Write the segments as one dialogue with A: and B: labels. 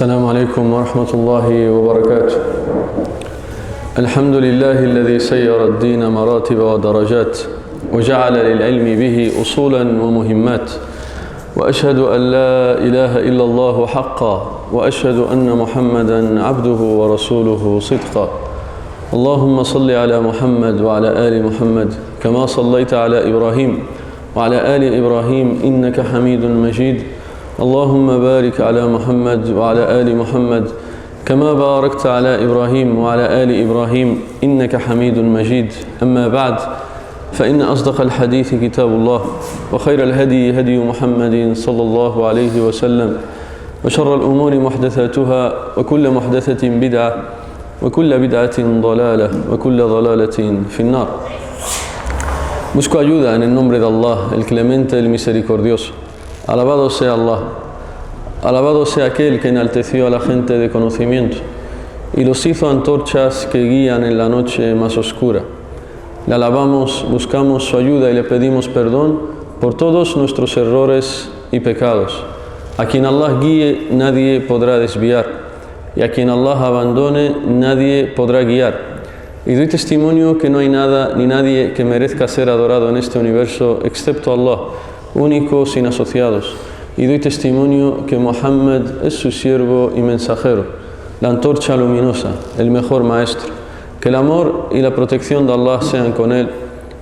A: السلام عليكم ورحمة الله وبركاته. الحمد لله الذي سير الدين مراتب ودرجات وجعل للعلم به أصولا ومهمات، وأشهد أن لا إله إلا الله حقا، وأشهد أن محمدا عبده ورسوله صدقا. اللهم صل على محمد وعلى آل محمد كما صليت على إبراهيم وعلى آل إبراهيم إنك حميد مجيد. اللهم بارك على محمد وعلى آل محمد كما باركت على إبراهيم وعلى آل إبراهيم إنك حميد مجيد. أما بعد، فإن أصدق الحديث كتاب الله، وخير الهدي هدي محمد صلى الله عليه وسلم، وشر الأمور محدثاتها، وكل محدثة بدعة، وكل بدعة ضلالة، وكل ضلالة في النار. Busco ayuda en el nombre de Allah, el clemente, el misericordioso. Alabado sea Allah, alabado sea aquel que enalteció a la gente de conocimiento y los hizo antorchas que guían en la noche más oscura. Le alabamos, buscamos su ayuda y le pedimos perdón por todos nuestros errores y pecados. A quien Allah guíe nadie podrá desviar, y a quien Allah abandone nadie podrá guiar. Y doy testimonio que no hay nada ni nadie que merezca ser adorado en este universo excepto Allah, único, sin asociados. Y doy testimonio que Muhammad es su siervo y mensajero, la antorcha luminosa, el mejor maestro. Que el amor y la protección de Allah sean con él,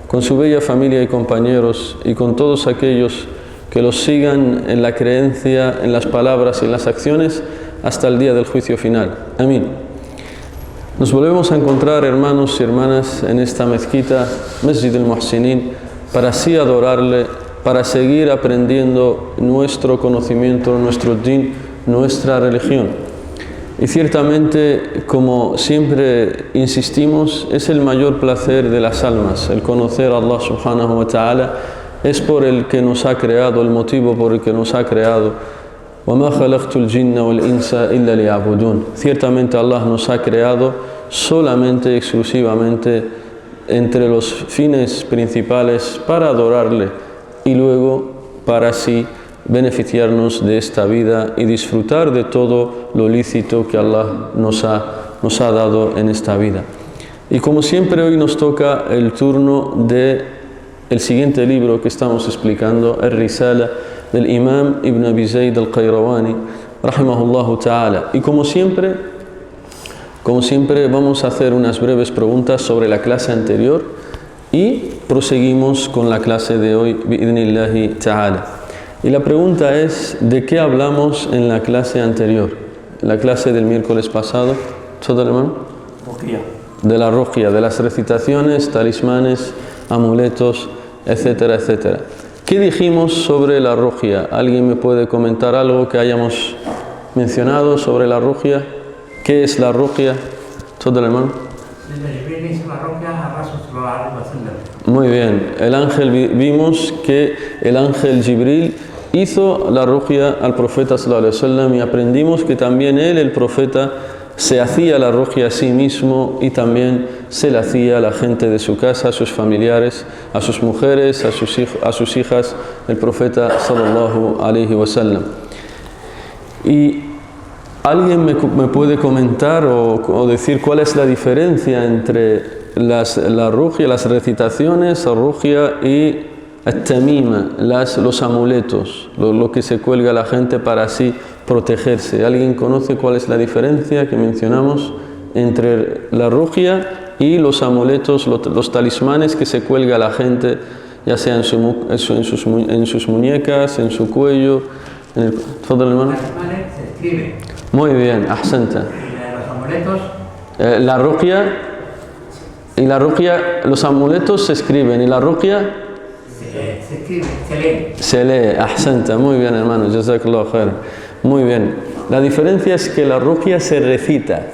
A: con su bella familia y compañeros, y con todos aquellos que los sigan en la creencia, en las palabras y en las acciones hasta el día del juicio final. Amén. Nos volvemos a encontrar, hermanos y hermanas, en esta mezquita, Masjid al-Muhsinin, para así adorarle, para seguir aprendiendo nuestro conocimiento, nuestro din, nuestra religión. Y ciertamente, como siempre insistimos, es el mayor placer de las almas, el conocer a Allah subhanahu wa ta'ala. Es por el que nos ha creado, el motivo por el que nos ha creado. وَمَا خَلَقْتُ الْجِنَّ وَالْإِنسَ إِلَّا لِيَعْبُدُونَ. Ciertamente Allah nos ha creado solamente y exclusivamente entre los fines principales para adorarle y luego para así beneficiarnos de esta vida y disfrutar de todo lo lícito que Allah nos ha dado en esta vida. Y como siempre, hoy nos toca el turno de el siguiente libro que estamos explicando, Ar-Risala del Imam Ibn Abi Zayd al-Qayrawani, rahimahullahu ta'ala. Y como siempre vamos a hacer unas breves preguntas sobre la clase anterior y proseguimos con la clase de hoy, bi'idhnillahi ta'ala. Y la pregunta es, ¿de qué hablamos en la clase anterior? La clase del miércoles pasado, ¿todo hermano? De la ruqya, de las recitaciones, talismanes, amuletos, etcétera, etcétera. ¿Qué dijimos sobre la ruqya? ¿Alguien me puede comentar algo que hayamos mencionado sobre la ruqya? ¿Qué es la ruqya? ¿Todo hermano? Muy bien. El ángel, vimos que el ángel Jibril hizo la ruqya al profeta sallallahu alaihi wasallam, y aprendimos que también él, el profeta, se hacía la ruqya a sí mismo y también se la hacía a la gente de su casa, a sus familiares, a sus mujeres, a sus hijas, el profeta sallallahu alaihi wasallam. Y ¿alguien me puede comentar o decir cuál es la diferencia entre la ruqya, las recitaciones, la ruqya y el-tamima, los amuletos, lo que se cuelga a la gente para así protegerse? ¿Alguien conoce cuál es la diferencia que mencionamos entre la ruqya y los amuletos, los talismanes que se cuelga a la gente, ya sea en sus muñecas, en su cuello? ¿Todo el hermano?
B: Se escribe.
A: Muy bien, ahsanta.
B: Los amuletos.
A: La ruqya, los amuletos se escriben, y la ruqya
B: Se escribe, se lee.
A: se lee. Ahsanta, muy bien hermano, jazakallahu khairan. Muy bien. La diferencia es que la ruqya se recita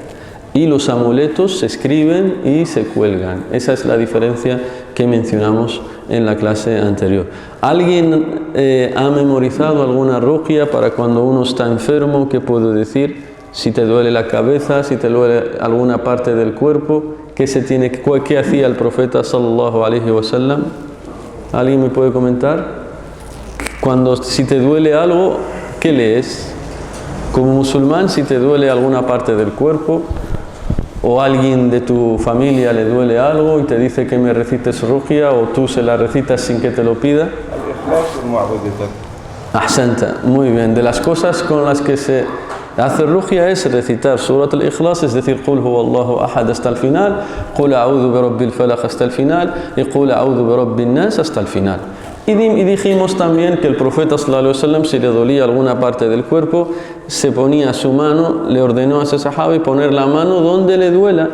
A: y los amuletos se escriben y se cuelgan. Esa es la diferencia que mencionamos en la clase anterior. ¿Alguien ha memorizado alguna ruqya para cuando uno está enfermo? ¿Qué puedo decir? Si te duele la cabeza, si te duele alguna parte del cuerpo, ¿qué hacía el profeta sallallahu alaihi wasallam? ¿Alguien me puede comentar? Si te duele algo, ¿qué lees? Como musulmán, si te duele alguna parte del cuerpo o alguien de tu familia le duele algo y te dice que me recites ruqya o tú se la recitas sin que te lo pida, ahsanta, muy bien. De las cosas con las que se hace ruqya es recitar Surat al-Ikhlas, es decir, Qul huwa Allahu ahad hasta el final, Qul a'udhu bi rabbil falaq hasta el final y Qul a'udhu bi rabbin nas hasta el final. Y dijimos también que el profeta sallallahu alaihi wasallam, si le dolía alguna parte del cuerpo, se ponía su mano, le ordenó a ese sahaba poner la mano donde le duela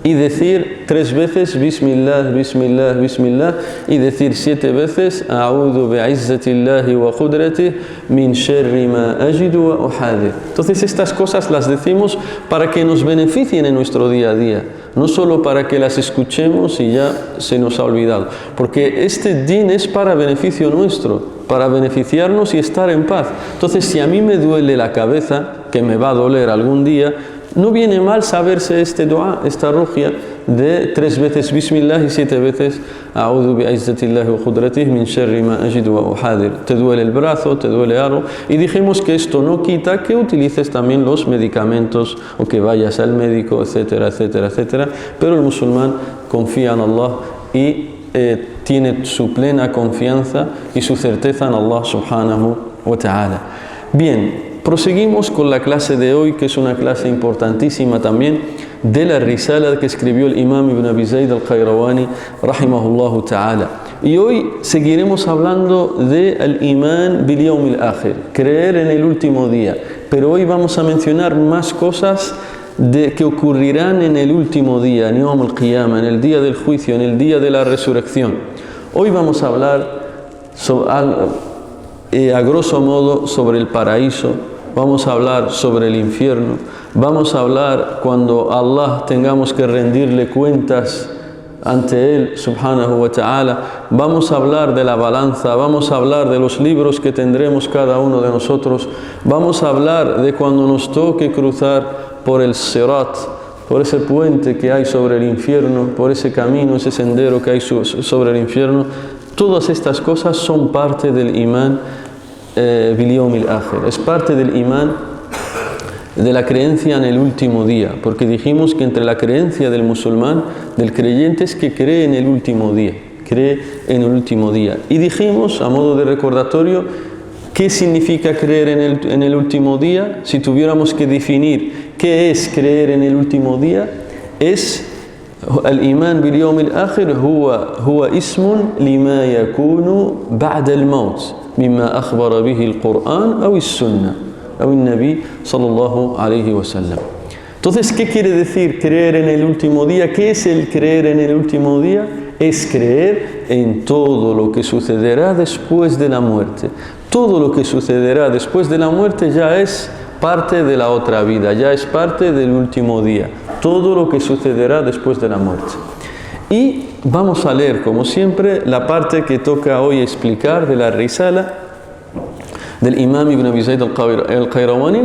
A: y decir 3 veces Bismillah, Bismillah, Bismillah, y decir 7 veces A'udhu bi'izzatillahi wa qudratihi min sharri ma ajidu wa uhadir. Entonces estas cosas las decimos para que nos beneficien en nuestro día a día, no solo para que las escuchemos y ya se nos ha olvidado, porque este din es para beneficio nuestro, para beneficiarnos y estar en paz. Entonces, si a mí me duele la cabeza, que me va a doler algún día, no viene mal saberse este dua, esta ruqya de 3 veces Bismillah y 7 veces A'udhu bi'izzatillahi wa qudratihi min sharri ma ajidu wa uhadir. Te duele el brazo, te duele algo, y dijimos que esto no quita que utilices también los medicamentos o que vayas al médico, etcétera, etcétera, etcétera, pero el musulmán confía en Allah y tiene su plena confianza y su certeza en Allah subhanahu wa ta'ala. Bien, proseguimos con la clase de hoy, que es una clase importantísima también, de la risala que escribió el imam Ibn Abi Zayd al-Qayrawani rahimahullahu ta'ala. Y hoy seguiremos hablando de al-iman bil yawm al-akhir, creer en el último día, pero hoy vamos a mencionar más cosas que ocurrirán en el último día, en Yawm al-Qiyamah, en el día del juicio, en el día de la resurrección. Hoy vamos a hablar a grosso modo sobre el paraíso, vamos a hablar sobre el infierno, vamos a hablar cuando Allah tengamos que rendirle cuentas ante Él, subhanahu wa ta'ala, vamos a hablar de la balanza, vamos a hablar de los libros que tendremos cada uno de nosotros, vamos a hablar de cuando nos toque cruzar por el Sirat, por ese puente que hay sobre el infierno, por ese camino, ese sendero que hay sobre el infierno. Todas estas cosas son parte del imán bil yawm al-akhir, es parte del imán, de la creencia en el último día, porque dijimos que entre la creencia del musulmán, del creyente, es que cree en el último día, cree en el último día. Y dijimos, a modo de recordatorio, ¿qué significa creer en el último día? Si tuviéramos que definir qué es creer en el último día, es al-iman bil yawm al-akhir huwa ismun lima yakunu ba'da al-maut mimma akhbara bihi al-Qur'an aw as-sunnah aw an-nabi sallallahu alayhi wa sallam. Entonces, ¿qué quiere decir creer en el último día? ¿Qué es el creer en el último día? Es creer en todo lo que sucederá después de la muerte. Todo lo que sucederá después de la muerte ya es parte de la otra vida, ya es parte del último día. Todo lo que sucederá después de la muerte. Y vamos a leer, como siempre, la parte que toca hoy explicar de la risala del imam Ibn Abi Zayd al-Qayrawani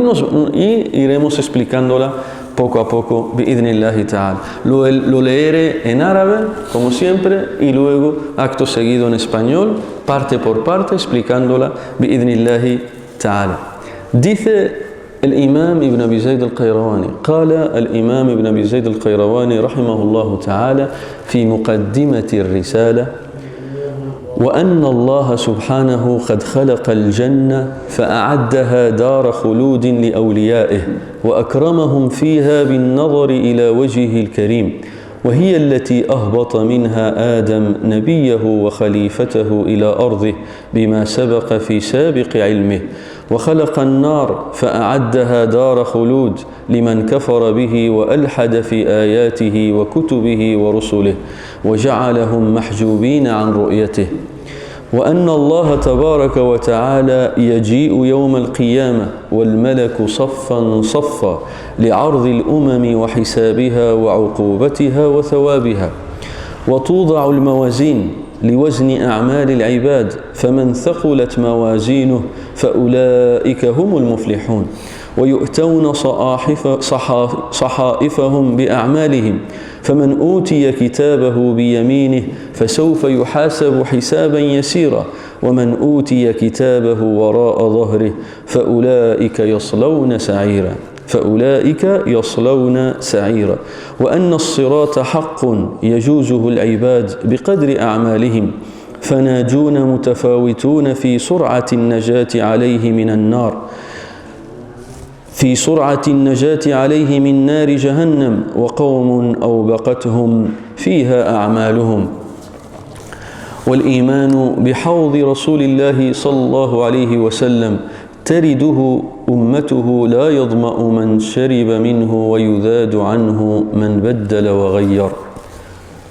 A: y iremos explicándola poco a poco, bi'idhnillahi ta'ala. Lo leeré en árabe, como siempre, y luego, acto seguido, en español, parte por parte, explicándola, bi'idhnillahi ta'ala. Dice el imam Ibn Abi Zayd al-Qayrawani, qala al-imam Ibn Abi Zayd al-Qayrawani, rahimahullahu ta'ala, fi muqaddimati ar-risala, وأن الله سبحانه قد خلق الجنة فأعدها دار خلود لأوليائه وأكرمهم فيها بالنظر إلى وجهه الكريم وهي التي أهبط منها آدم نبيه وخليفته إلى أرضه بما سبق في سابق علمه وخلق النار فأعدها دار خلود لمن كفر به وألحد في آياته وكتبه ورسله وجعلهم محجوبين عن رؤيته وأن الله تبارك وتعالى يجيء يوم القيامة والملك صفا صفا لعرض الأمم وحسابها وعقوبتها وثوابها وتوضع الموازين لوزن أعمال العباد فمن ثقلت موازينه فأولئك هم المفلحون ويؤتون صحائفهم بأعمالهم فمن أوتي كتابه بيمينه فسوف يحاسب حسابا يسيرا ومن أوتي كتابه وراء ظهره فأولئك يصلون سعيرا وأن الصراط حق يجوزه العباد بقدر أعمالهم فناجون متفاوتون في سرعة النجاة عليه من نار جهنم وقوم أوبقتهم فيها أعمالهم والإيمان بحوض رسول الله صلى الله عليه وسلم ترده أمته لا يظمأ من شرب منه ويذاد عنه من بدل وغير.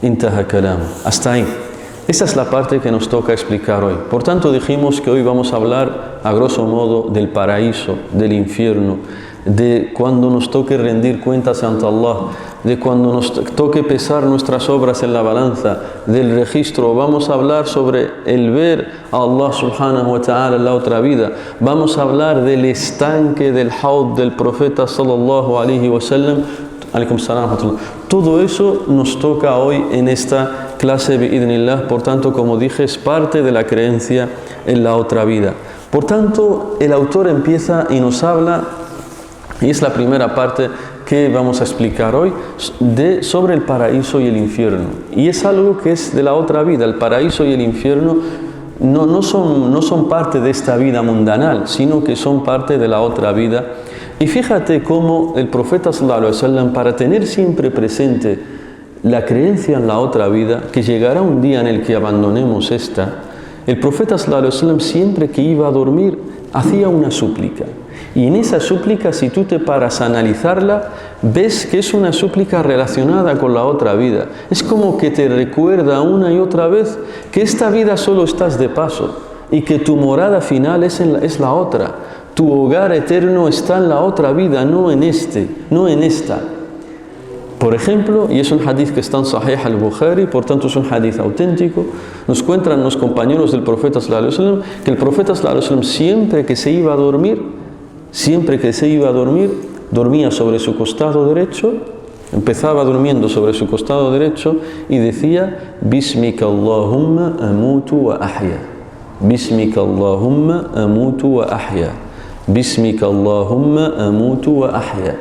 A: انتهى كلامه. Hasta ahí. Esta es la parte que nos toca explicar hoy. Por tanto, dijimos que hoy vamos a hablar a grosso modo del paraíso, del infierno, de cuando nos toque rendir cuentas ante Allah, de cuando nos toque pesar nuestras obras en la balanza, del registro. Vamos a hablar sobre el ver a Allah subhanahu wa ta'ala en la otra vida. Vamos a hablar del estanque del haud del profeta sallallahu alaihi wasallam. Todo eso nos toca hoy en esta clase bi'idhnillah. Por tanto, como dije, es parte de la creencia en la otra vida. Por tanto, el autor empieza y nos habla, y es la primera parte que vamos a explicar hoy, sobre el paraíso y el infierno. Y es algo que es de la otra vida. El paraíso y el infierno no son parte de esta vida mundanal, sino que son parte de la otra vida. Y fíjate cómo el profeta sallallahu alaihi wasallam, para tener siempre presente la creencia en la otra vida, que llegará un día en el que abandonemos esta, el profeta sallallahu alaihi wasallam siempre que iba a dormir hacía una súplica. Y en esa súplica, si tú te paras a analizarla, ves que es una súplica relacionada con la otra vida. Es como que te recuerda una y otra vez que esta vida solo estás de paso y que tu morada final es la otra. Tu hogar eterno está en la otra vida, no en esta. Por ejemplo, y es un hadith que está en Sahih al-Bukhari, por tanto es un hadith auténtico, nos cuentan los compañeros del profeta sallallahu alaihi wasallam que el profeta sallallahu alaihi wasallam siempre que se iba a dormir, dormía sobre su costado derecho, empezaba durmiendo sobre su costado derecho y decía: Bismika Allahumma amutu wa ahya. Bismika Allahumma amutu wa ahya. Bismika Allahumma amutu wa ahya.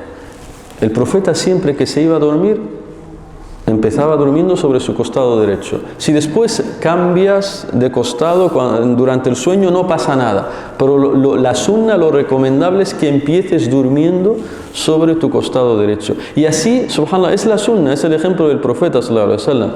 A: El profeta siempre que se iba a dormir empezaba durmiendo sobre su costado derecho. Si después cambias de costado durante el sueño no pasa nada, pero la sunna, lo recomendable es que empieces durmiendo sobre tu costado derecho. Y así, subhanallah, es la sunna, es el ejemplo del profeta sallallahu alaihi wasallam.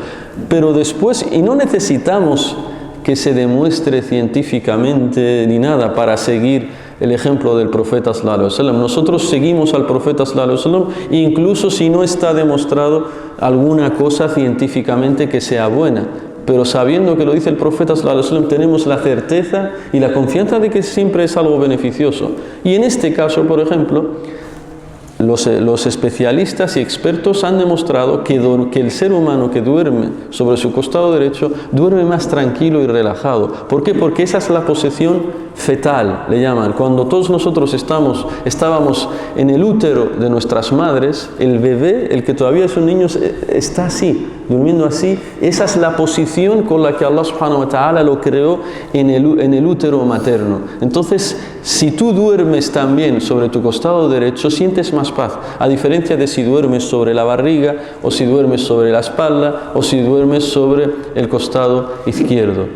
A: Pero después, y no necesitamos que se demuestre científicamente ni nada para seguir el ejemplo del profeta sallallahu alaihi wasallam. Nosotros seguimos al profeta sallallahu alaihi wasallam incluso si no está demostrado alguna cosa científicamente que sea buena, pero sabiendo que lo dice el profeta sallallahu alaihi wasallam tenemos la certeza y la confianza de que siempre es algo beneficioso. Y en este caso, por ejemplo, los especialistas y expertos han demostrado que el ser humano que duerme sobre su costado derecho duerme más tranquilo y relajado. ¿Por qué? Porque esa es la posición fetal, le llaman. Cuando todos nosotros estábamos en el útero de nuestras madres, el bebé, el que todavía es un niño, está así, durmiendo así. Esa es la posición con la que Allah subhanahu wa ta'ala lo creó en el útero materno. Entonces, si tú duermes también sobre tu costado derecho, sientes más paz, a diferencia de si duermes sobre la barriga, o si duermes sobre la espalda, o si duermes sobre el costado izquierdo.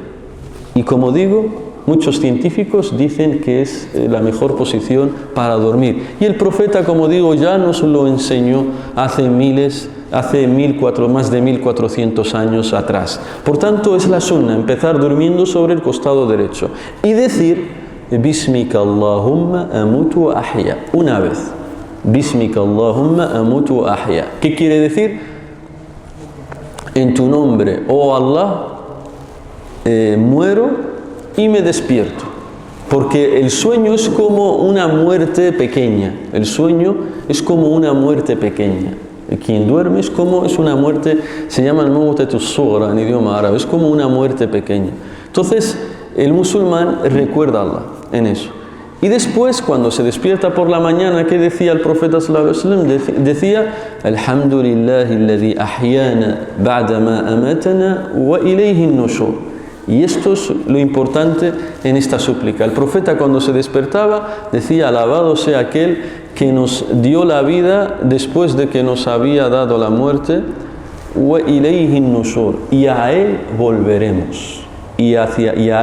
A: Y como digo, muchos científicos dicen que es la mejor posición para dormir. Y el profeta, como digo, ya nos lo enseñó hace más de 1400 años atrás. Por tanto, es la sunna empezar durmiendo sobre el costado derecho y decir Bismika Allahumma amutu wa ahya una vez. Bismika Allahumma amutu wa ahya. ¿Qué quiere decir? En tu nombre, oh Allah, muero y me despierto. Porque el sueño es como una muerte pequeña. El sueño es como una muerte pequeña. Quien duerme es una muerte, se llama el mawtatu sughra en idioma árabe, es como una muerte pequeña. Entonces, el musulmán recuerda a Allah en eso. Y después, cuando se despierta por la mañana, ¿qué decía el profeta sallallahu alaihi wasallam? Decía: Alhamdulillahi alladhi ahyana ba'da ma amatana wa ilayhi an-nushur. Y esto es lo importante en esta súplica. El profeta, cuando se despertaba, decía: alabado sea aquel que nos dio la vida después de que nos había dado la muerte, wa ilayhi an-nushur, y a él volveremos. Y a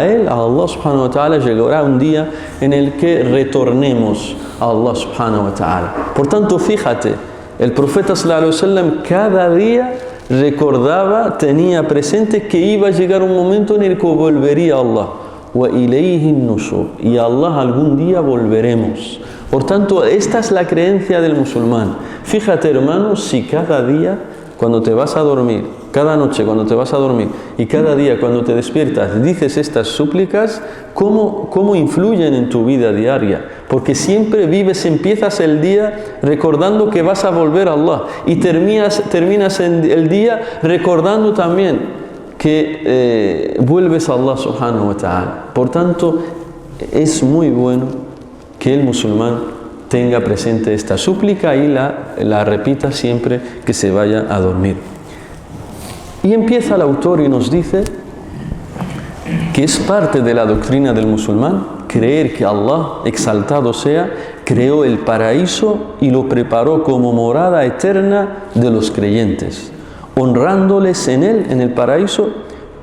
A: Él, a Allah subhanahu wa ta'ala, llegará un día en el que retornemos a Allah subhanahu wa ta'ala. Por tanto, fíjate, el profeta sallallahu alaihi wasallam cada día recordaba, tenía presente que iba a llegar un momento en el que volvería a Allah. Wa ilayhi an-nushur, y a Allah algún día volveremos. Por tanto, esta es la creencia del musulmán. Fíjate, hermanos, si cada día, cuando te vas a dormir, cada noche cuando te vas a dormir y cada día cuando te despiertas, dices estas súplicas, ¿cómo influyen en tu vida diaria? Porque siempre empiezas el día recordando que vas a volver a Allah y terminas el día recordando también que vuelves a Allah subhanahu wa ta'ala. Por tanto, es muy bueno que el musulmán tenga presente esta súplica y la repita siempre que se vaya a dormir. Y empieza el autor y nos dice que es parte de la doctrina del musulmán creer que Allah, exaltado sea, creó el paraíso y lo preparó como morada eterna de los creyentes, honrándoles en él, en el paraíso,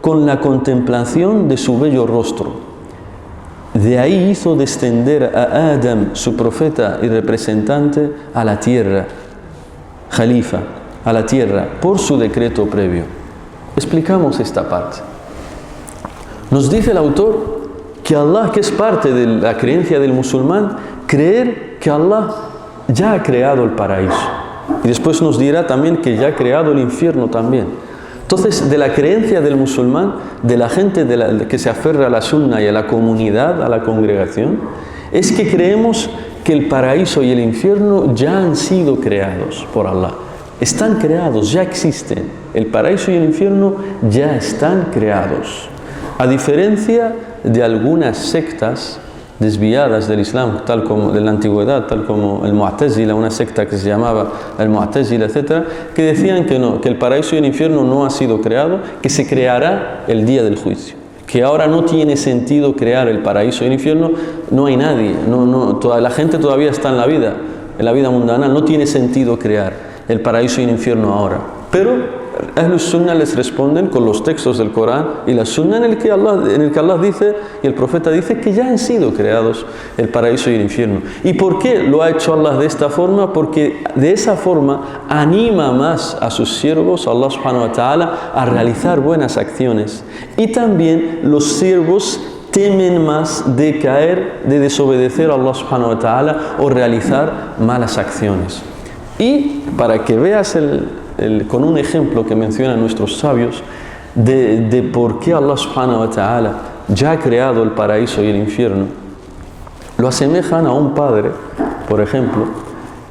A: con la contemplación de su bello rostro. De ahí hizo descender a Adam, su profeta y representante, a la tierra, Jalifa, a la tierra, por su decreto previo. Explicamos esta parte. Nos dice el autor que Allah, que es parte de la creencia del musulmán, creer que Allah ya ha creado el paraíso. Y después nos dirá también que ya ha creado el infierno también. Entonces, de la creencia del musulmán, de la gente que se aferra a la sunna y a la comunidad, a la congregación, es que creemos que el paraíso y el infierno ya han sido creados por Allah. Están creados, ya existen. El paraíso y el infierno ya están creados. A diferencia de algunas sectas desviadas del Islam, tal como de la antigüedad, tal como el Mu'tazila, una secta que se llamaba el Mu'tazila, etc., que decían que no, que el paraíso y el infierno no ha sido creado, que se creará el día del juicio, que ahora no tiene sentido crear el paraíso y el infierno, no hay nadie, toda la gente todavía está en la vida mundana, no tiene sentido crear el paraíso y el infierno ahora. Pero Ahlus Sunnah les responden con los textos del Corán y la Sunnah en el que Allah dice y el profeta dice que ya han sido creados el paraíso y el infierno. ¿Y por qué lo ha hecho Allah de esta forma? Porque de esa forma anima más a sus siervos, Allah subhanahu wa ta'ala, a realizar buenas acciones. Y también los siervos temen más de caer, de desobedecer a Allah subhanahu wa ta'ala o realizar malas acciones. Y para que veas con un ejemplo que mencionan nuestros sabios de por qué Allah subhanahu wa ta'ala ya ha creado el paraíso y el infierno, lo asemejan a un padre, por ejemplo,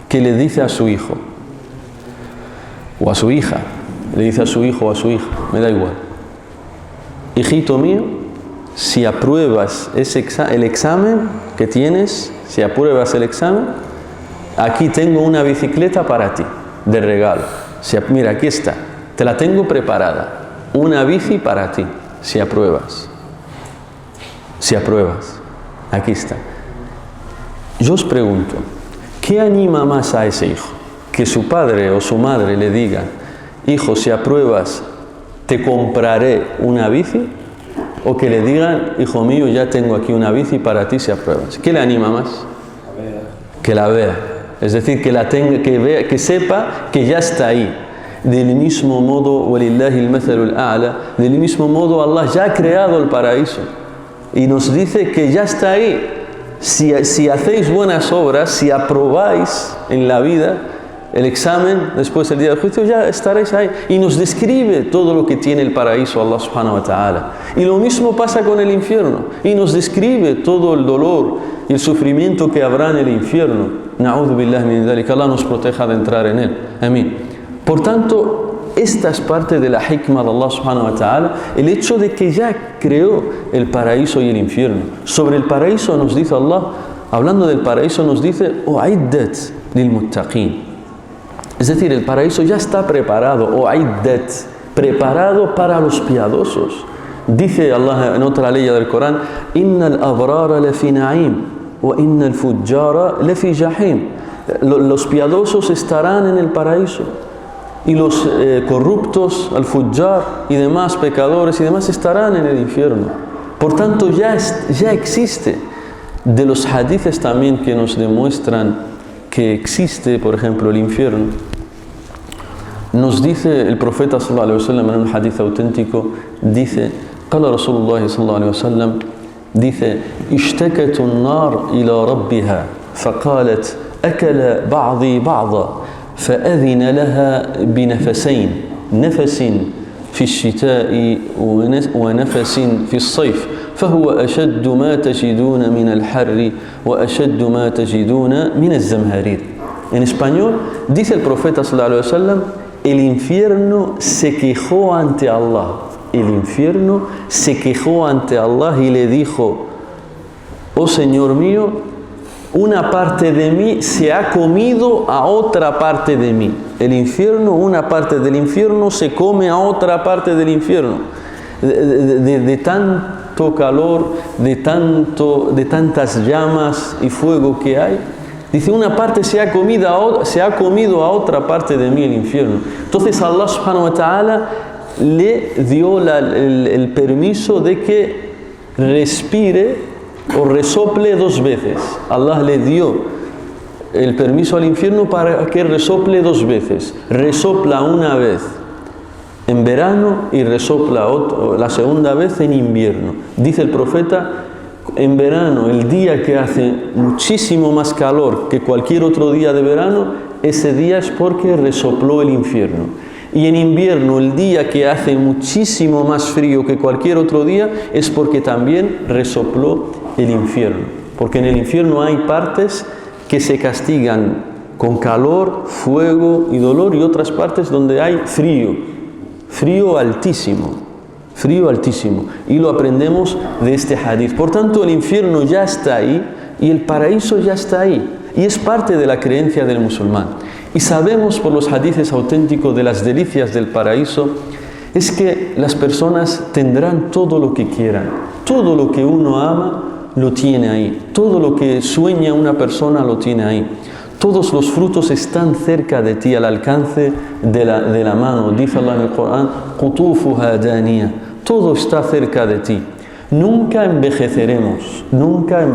A: que le dice a su hijo o a su hija, le dice a su hijo o a su hija, me da igual, hijito mío, si apruebas el examen que tienes, si apruebas el examen, aquí tengo una bicicleta para ti, de regalo. Mira, aquí está, te la tengo preparada, una bici para ti, si apruebas. Si apruebas, aquí está. Yo os pregunto, ¿qué anima más a ese hijo? Que su padre o su madre le digan, hijo, si apruebas, te compraré una bici, o que le digan, hijo mío, ya tengo aquí una bici para ti si apruebas. ¿Qué le anima más? Que la vea. Es decir, que la tenga, que vea, que sepa que ya está ahí. Del mismo modo, walillahi al-mathalul a'la, del mismo modo Allah ya ha creado el paraíso y nos dice que ya está ahí. Si hacéis buenas obras, si aprobáis en la vida el examen, después del día del juicio, ya estaréis ahí. Y nos describe todo lo que tiene el paraíso Allah subhanahu wa ta'ala. Y lo mismo pasa con el infierno. Y nos describe todo el dolor y el sufrimiento que habrá en el infierno. Na'udhu billahi min dhalik. Allah nos proteja de entrar en él. Amén. Por tanto, esta es parte de la hikmah de Allah subhanahu wa ta'ala, el hecho de que ya creó el paraíso y el infierno. Sobre el paraíso nos dice Allah, hablando del paraíso, nos dice "U'iddat lil muttaqin". Es decir, el paraíso ya está preparado, "U'iddat", preparado para los piadosos. Dice Allah en otra ley del Corán: "Innal abrara lafi na'im wa innal fujjara lafi jahim". Los piadosos estarán en el paraíso y los corruptos, al fujjar y demás pecadores y demás, estarán en el infierno. Por tanto, ya existe. De los hadices también que nos demuestran que existe, por ejemplo, el infierno, nos dice el profeta sallallahu alaihi wasallam en un hadith auténtico, dice: "Qala Rasulullah sallallahu alaihi wasallam", dice: "Ishtakat an-nar ila rabbiha, faqalat akala ba'dhi ba'dha, فأذن لها بنفسين، نفس في الشتاء ونفس في الصيف، فهو أشد ما تجدون من الحر وأشد ما تجدون من الزمهرير". En español, dice el profeta sallallahu alaihi wasallam, el infierno se quejó ante Allah. El infierno se quejó ante Allah y le dijo: "Oh Señor mío, una parte de mí se ha comido a otra parte de mí". El infierno, una parte del infierno se come a otra parte del infierno. De tanto calor, de tantas llamas y fuego que hay. Dice, una parte se ha comido a otra parte de mí, el infierno. Entonces Allah subhanahu wa ta'ala le dio el permiso de que respire o resople 2 veces. Allah le dio el permiso al infierno para que resople 2 veces. Resopla una vez en verano y resopla la segunda vez en invierno. Dice el profeta, en verano, el día que hace muchísimo más calor que cualquier otro día de verano, ese día es porque resopló el infierno. Y en invierno, el día que hace muchísimo más frío que cualquier otro día, es porque también resopló el infierno. Porque en el infierno hay partes que se castigan con calor, fuego y dolor, y otras partes donde hay frío altísimo. Y lo aprendemos de este hadith. Por tanto, el infierno ya está ahí y el paraíso ya está ahí. Y es parte de la creencia del musulmán. Y sabemos por los hadices auténticos de las delicias del paraíso, es que las personas tendrán todo lo que quieran. Todo lo que uno ama lo tiene ahí. Todo lo que sueña una persona lo tiene ahí. Todos los frutos están cerca de ti, al alcance de la mano. Dice Allah en el Corán, "Qutufuha daniyah". Todo está cerca de ti. Nunca envejeceremos, nunca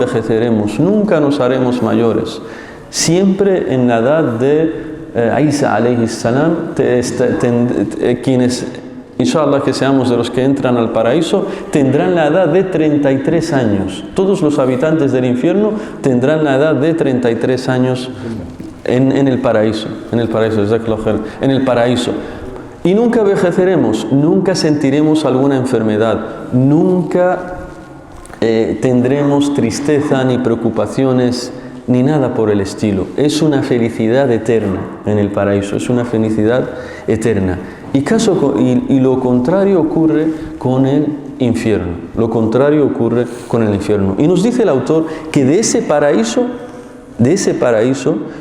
A: nos haremos mayores. Siempre en la edad de Isa alayhi salam, quienes, inshallah, que seamos de los que entran al paraíso, tendrán la edad de 33 años. Todos los habitantes del infierno tendrán la edad de 33 años en el paraíso. En el paraíso. Y nunca envejeceremos, nunca sentiremos alguna enfermedad, nunca tendremos tristeza ni preocupaciones ni nada por el estilo. Es una felicidad eterna en el paraíso, es una felicidad eterna. Y lo contrario ocurre con el infierno. Y nos dice el autor que de ese paraíso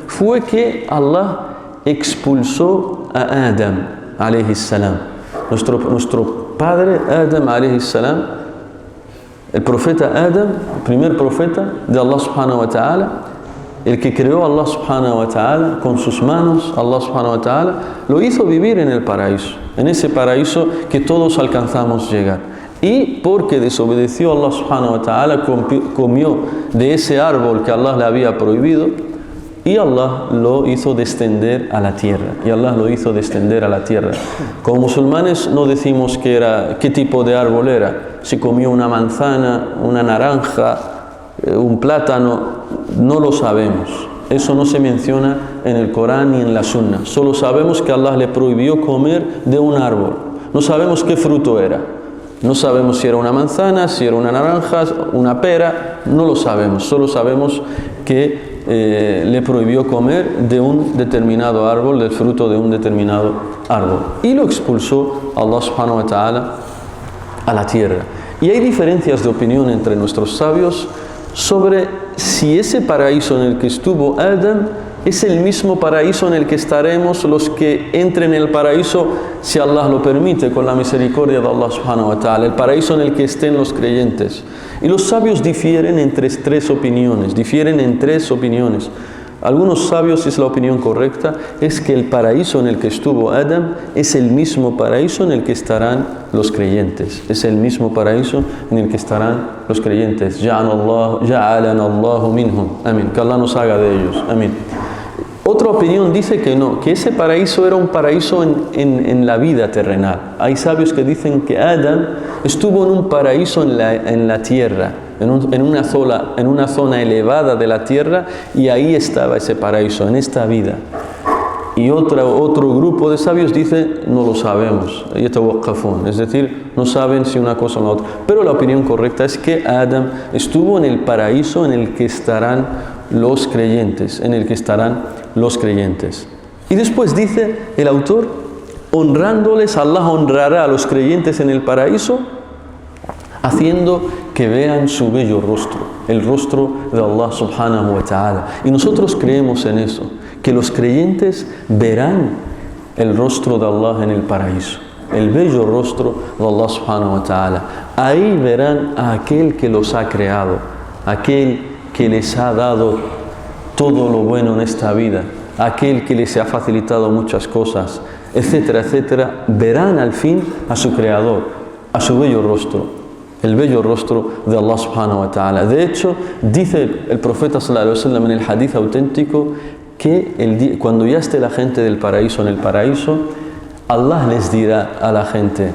A: fue que Allah expulsó a Adam alayhi salam. Nuestro padre Adam alayhi salam, el profeta Adam, el primer profeta de Allah subhanahu wa ta'ala, el que creó Allah subhanahu wa ta'ala con sus manos, Allah subhanahu wa ta'ala, lo hizo vivir en el paraíso, en ese paraíso que todos alcanzamos llegar. Y porque desobedeció a Allah subhanahu wa ta'ala, comió de ese árbol que Allah le había prohibido, y Allah lo hizo descender a la tierra. Como musulmanes no decimos qué tipo de árbol era. Si comió una manzana, una naranja, un plátano, no lo sabemos. Eso no se menciona en el Corán ni en la Sunna. Solo sabemos que Allah le prohibió comer de un árbol. No sabemos qué fruto era. No sabemos si era una manzana, si era una naranja, una pera. No lo sabemos. Solo sabemos que le prohibió comer de un determinado árbol, del fruto de un determinado árbol. Y lo expulsó Allah subhanahu wa ta'ala a la tierra. Y hay diferencias de opinión entre nuestros sabios sobre si ese paraíso en el que estuvo Adán es el mismo paraíso en el que estaremos los que entren en el paraíso, si Allah lo permite, con la misericordia de Allah subhanahu wa ta'ala, el paraíso en el que estén los creyentes. Y los sabios difieren en tres opiniones. Algunos sabios, es la opinión correcta, es que el paraíso en el que estuvo Adán es el mismo paraíso en el que estarán los creyentes. Es el mismo paraíso en el que estarán los creyentes. Ja'alana Allahu minhum. Amén. Que Allah nos haga de ellos. Amén. Otra opinión dice que no, que ese paraíso era un paraíso en la vida terrenal. Hay sabios que dicen que Adán estuvo en un paraíso en la tierra, en una zona elevada de la tierra, y ahí estaba ese paraíso, en esta vida. Y otro grupo de sabios dice, no lo sabemos, es decir, no saben si una cosa o la otra. Pero la opinión correcta es que Adán estuvo en el paraíso en el que estarán los creyentes, Y después dice el autor, honrándoles, Allah honrará a los creyentes en el paraíso, haciendo que vean su bello rostro, el rostro de Allah subhanahu wa ta'ala. Y nosotros creemos en eso, que los creyentes verán el rostro de Allah en el paraíso, el bello rostro de Allah subhanahu wa ta'ala. Ahí verán a aquel que los ha creado, aquel que les ha dado todo lo bueno en esta vida, aquel que les ha facilitado muchas cosas, etcétera, etcétera. Verán al fin a su creador, a su bello rostro, el bello rostro de Allah subhanahu wa ta'ala. De hecho, dice el profeta sallallahu alaihi wasallam en el hadith auténtico que cuando ya esté la gente del paraíso en el paraíso, Allah les dirá a la gente: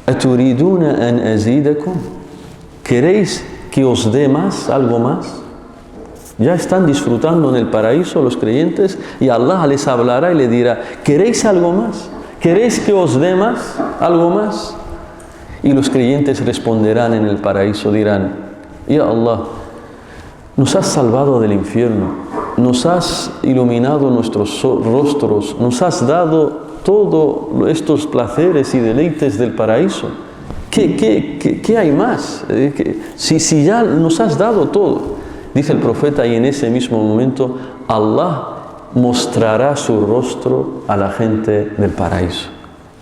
A: ¿Aturiduna an azidakum? ¿Queréis que os dé más, algo más? Ya están disfrutando en el paraíso los creyentes y Allah les hablará y le dirá: ¿queréis algo más? ¿Queréis que os dé más, algo más? Y los creyentes responderán en el paraíso, dirán: Ya Allah, nos has salvado del infierno, nos has iluminado nuestros rostros, nos has dado todos estos placeres y deleites del paraíso. ¿Qué hay más? Si ya nos has dado todo. Dice el profeta, y en ese mismo momento Allah mostrará su rostro a la gente del paraíso.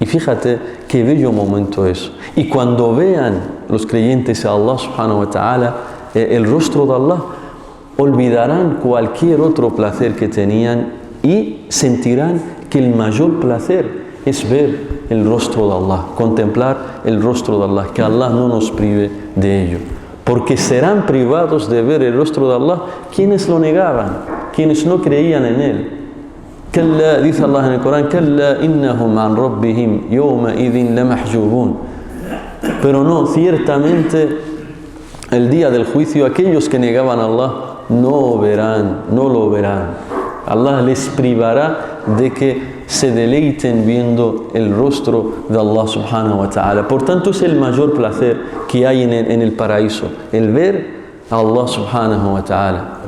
A: Y fíjate qué bello momento es. Y cuando vean los creyentes a Allah subhanahu wa ta'ala, el rostro de Allah, olvidarán cualquier otro placer que tenían y sentirán que el mayor placer es ver el rostro de Allah, contemplar el rostro de Allah, que Allah no nos prive de ello. Porque serán privados de ver el rostro de Allah quienes lo negaban, quienes no creían en Él. Kalla, dice Allah en el Corán, Kalla innahum an rabbihim yawma idhin lamahjubun. Pero no, ciertamente el día del juicio aquellos que negaban a Allah no lo verán. Allah les privará de que se deleiten viendo el rostro de Allah subhanahu wa ta'ala. Por tanto, es el mayor placer que hay en el paraíso, el ver a Allah subhanahu wa ta'ala.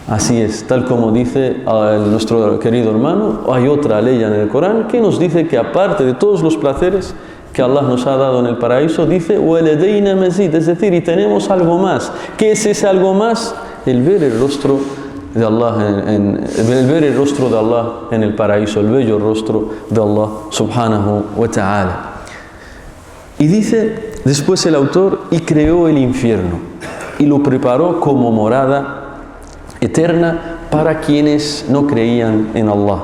A: Así es, tal como dice nuestro querido hermano, hay otra ley en el Corán que nos dice que aparte de todos los placeres que Allah nos ha dado en el paraíso, dice وَلَدَيْنَا مَزِيدٌ, es decir, y tenemos algo más. ¿Qué es ese algo más? El ver el rostro de Allah, el ver el rostro de Allah en el paraíso, el bello rostro de Allah subhanahu wa ta'ala. Y dice después el autor, y creó el infierno y lo preparó como morada eterna para quienes no creían en Allah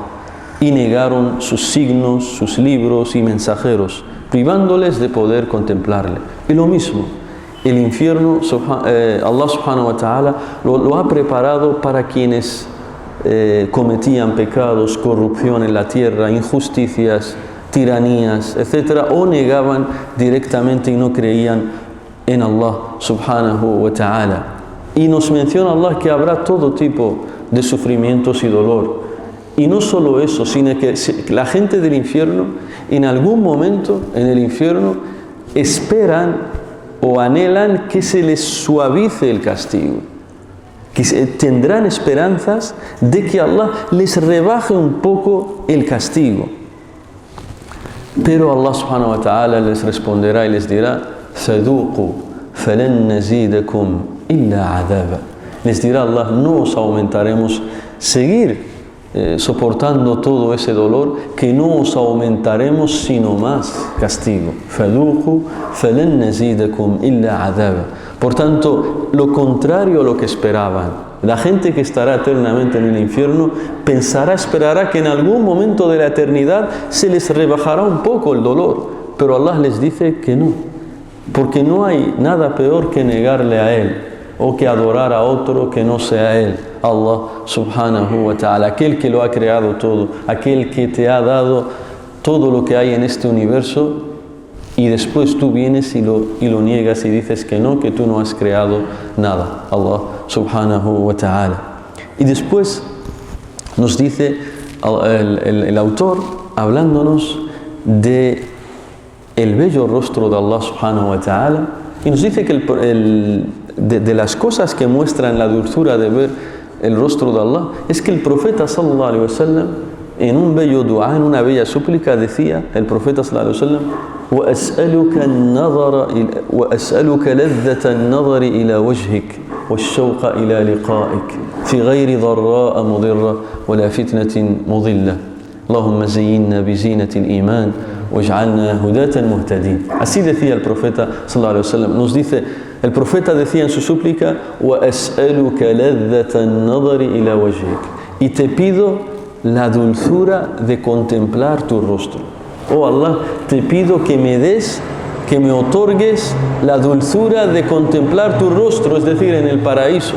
A: y negaron sus signos, sus libros y mensajeros, privándoles de poder contemplarle. Y lo mismo, el infierno, Allah subhanahu wa ta'ala lo ha preparado para quienes cometían pecados, corrupción en la tierra, injusticias, tiranías, etc. O negaban directamente y no creían en Allah subhanahu wa ta'ala. Y nos menciona Allah que habrá todo tipo de sufrimientos y dolor. Y no solo eso, sino que la gente del infierno, en algún momento en el infierno, esperan o anhelan que se les suavice el castigo, que tendrán esperanzas de que Allah les rebaje un poco el castigo. Pero Allah subhanahu wa ta'ala les responderá y les dirá: فَلَن نَزِيدَكُمْ إِلَّا عَذَابًا. Les dirá Allah, no os aumentaremos, seguir soportando todo ese dolor, que no os aumentaremos sino más castigo. فَذُوقُوا فَلَن نَزِيدَكُمْ إِلَّا عَذَابًا. Por tanto, lo contrario a lo que esperaban. La gente que estará eternamente en el infierno esperará que en algún momento de la eternidad se les rebajará un poco el dolor. Pero Allah les dice que no. Porque no hay nada peor que negarle a Él o que adorar a otro que no sea Él. Allah subhanahu wa ta'ala, aquel que lo ha creado todo, aquel que te ha dado todo lo que hay en este universo, y después tú vienes y lo niegas y dices que no, que tú no has creado nada. Allah subhanahu wa ta'ala. Y después nos dice el autor, hablándonos de el bello rostro de Allah subhanahu wa ta'ala, y nos dice que de las cosas que muestran la dulzura de ver el rostro de Allah, es que el profeta sallallahu alaihi wasallam, en un bello dua, en una bella súplica, decía el profeta sallallahu alaihi wasallam: وأسألك لذة النظر إلى وجهك والشوق إلى لقائك في غير ضراء مضرة ولا فتنة مضلة اللهم زينا بزينة الإيمان واجعلنا هداة مهتدين. Así decía el profeta sallallahu alaihi wasallam. Nos dice, el profeta decía en su súplica: وأسألك لذة النظر إلى وجهك, y te pido la dulzura de contemplar tu rostro. Oh Allah, te pido que me otorgues la dulzura de contemplar tu rostro, es decir, en el paraíso.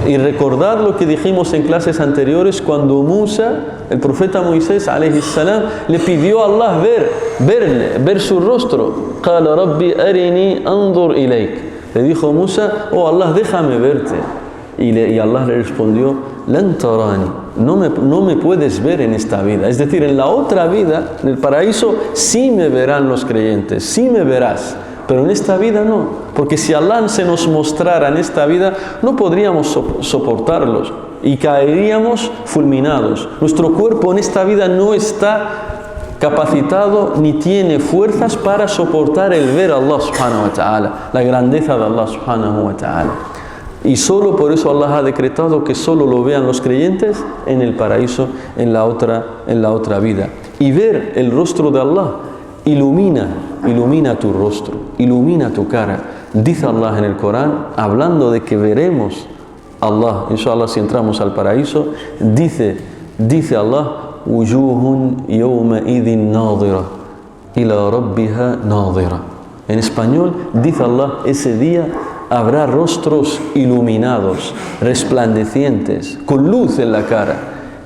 A: Y recordar lo que dijimos en clases anteriores, cuando Musa, el profeta Moisés alayhi salam, le pidió a Allah ver su rostro. قال ربي أرني أنظر إليك. Le dijo Musa: oh Allah, déjame verte. Y Allah le respondió: لن تراني. No me puedes ver en esta vida. Es decir, en la otra vida, en el paraíso, sí me verán los creyentes, sí me verás. Pero en esta vida no. Porque si Allah se nos mostrara en esta vida, no podríamos soportarlos y caeríamos fulminados. Nuestro cuerpo en esta vida no está capacitado ni tiene fuerzas para soportar el ver a Allah subhanahu wa ta'ala, la grandeza de Allah subhanahu wa ta'ala. Y solo por eso Allah ha decretado que solo lo vean los creyentes en el paraíso, en la otra vida. Y ver el rostro de Allah ilumina tu rostro, ilumina tu cara. Dice Allah en el Corán, hablando de que veremos Allah, inshallah, si entramos al paraíso, dice Allah: wujuhun yawma idhin nadira ila rabbiha nadira. En español dice Allah, ese día habrá rostros iluminados, resplandecientes, con luz en la cara.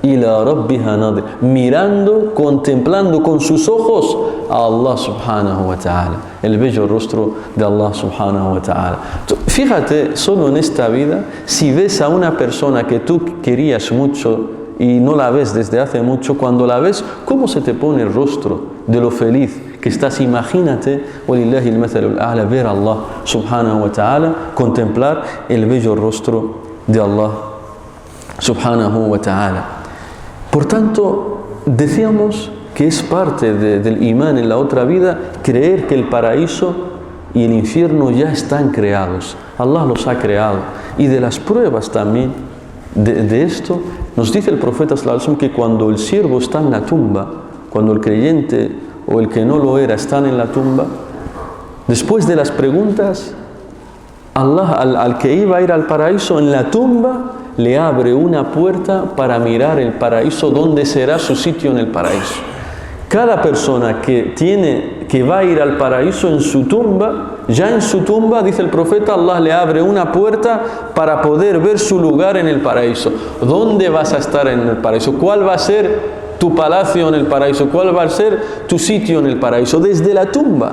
A: Ila rabbiha nadir, mirando, contemplando con sus ojos a Allah subhanahu wa ta'ala, el bello rostro de Allah subhanahu wa ta'ala. Fíjate, solo en esta vida, si ves a una persona que tú querías mucho y no la ves desde hace mucho, cuando la ves, ¿cómo se te pone el rostro de lo feliz que estás? Imagínate, walillahi al-mathalul a'la, ver a Allah subhanahu wa ta'ala, contemplar el bello rostro de Allah subhanahu wa ta'ala. Por tanto, decíamos que es parte del imán en la otra vida, creer que el paraíso y el infierno ya están creados. Allah los ha creado. Y de las pruebas también de esto, nos dice el profeta sallallahu alaihi wasallam que cuando el siervo está en la tumba, cuando el creyente o el que no lo era están en la tumba, después de las preguntas, Allah al que iba a ir al paraíso, en la tumba le abre una puerta para mirar el paraíso, donde será su sitio en el paraíso. Cada persona que va a ir al paraíso, en su tumba, ya en su tumba, dice el profeta, Allah le abre una puerta para poder ver su lugar en el paraíso. ¿Dónde vas a estar en el paraíso? ¿Cuál va a ser tu palacio en el paraíso? ¿Cuál va a ser tu sitio en el paraíso? Desde la tumba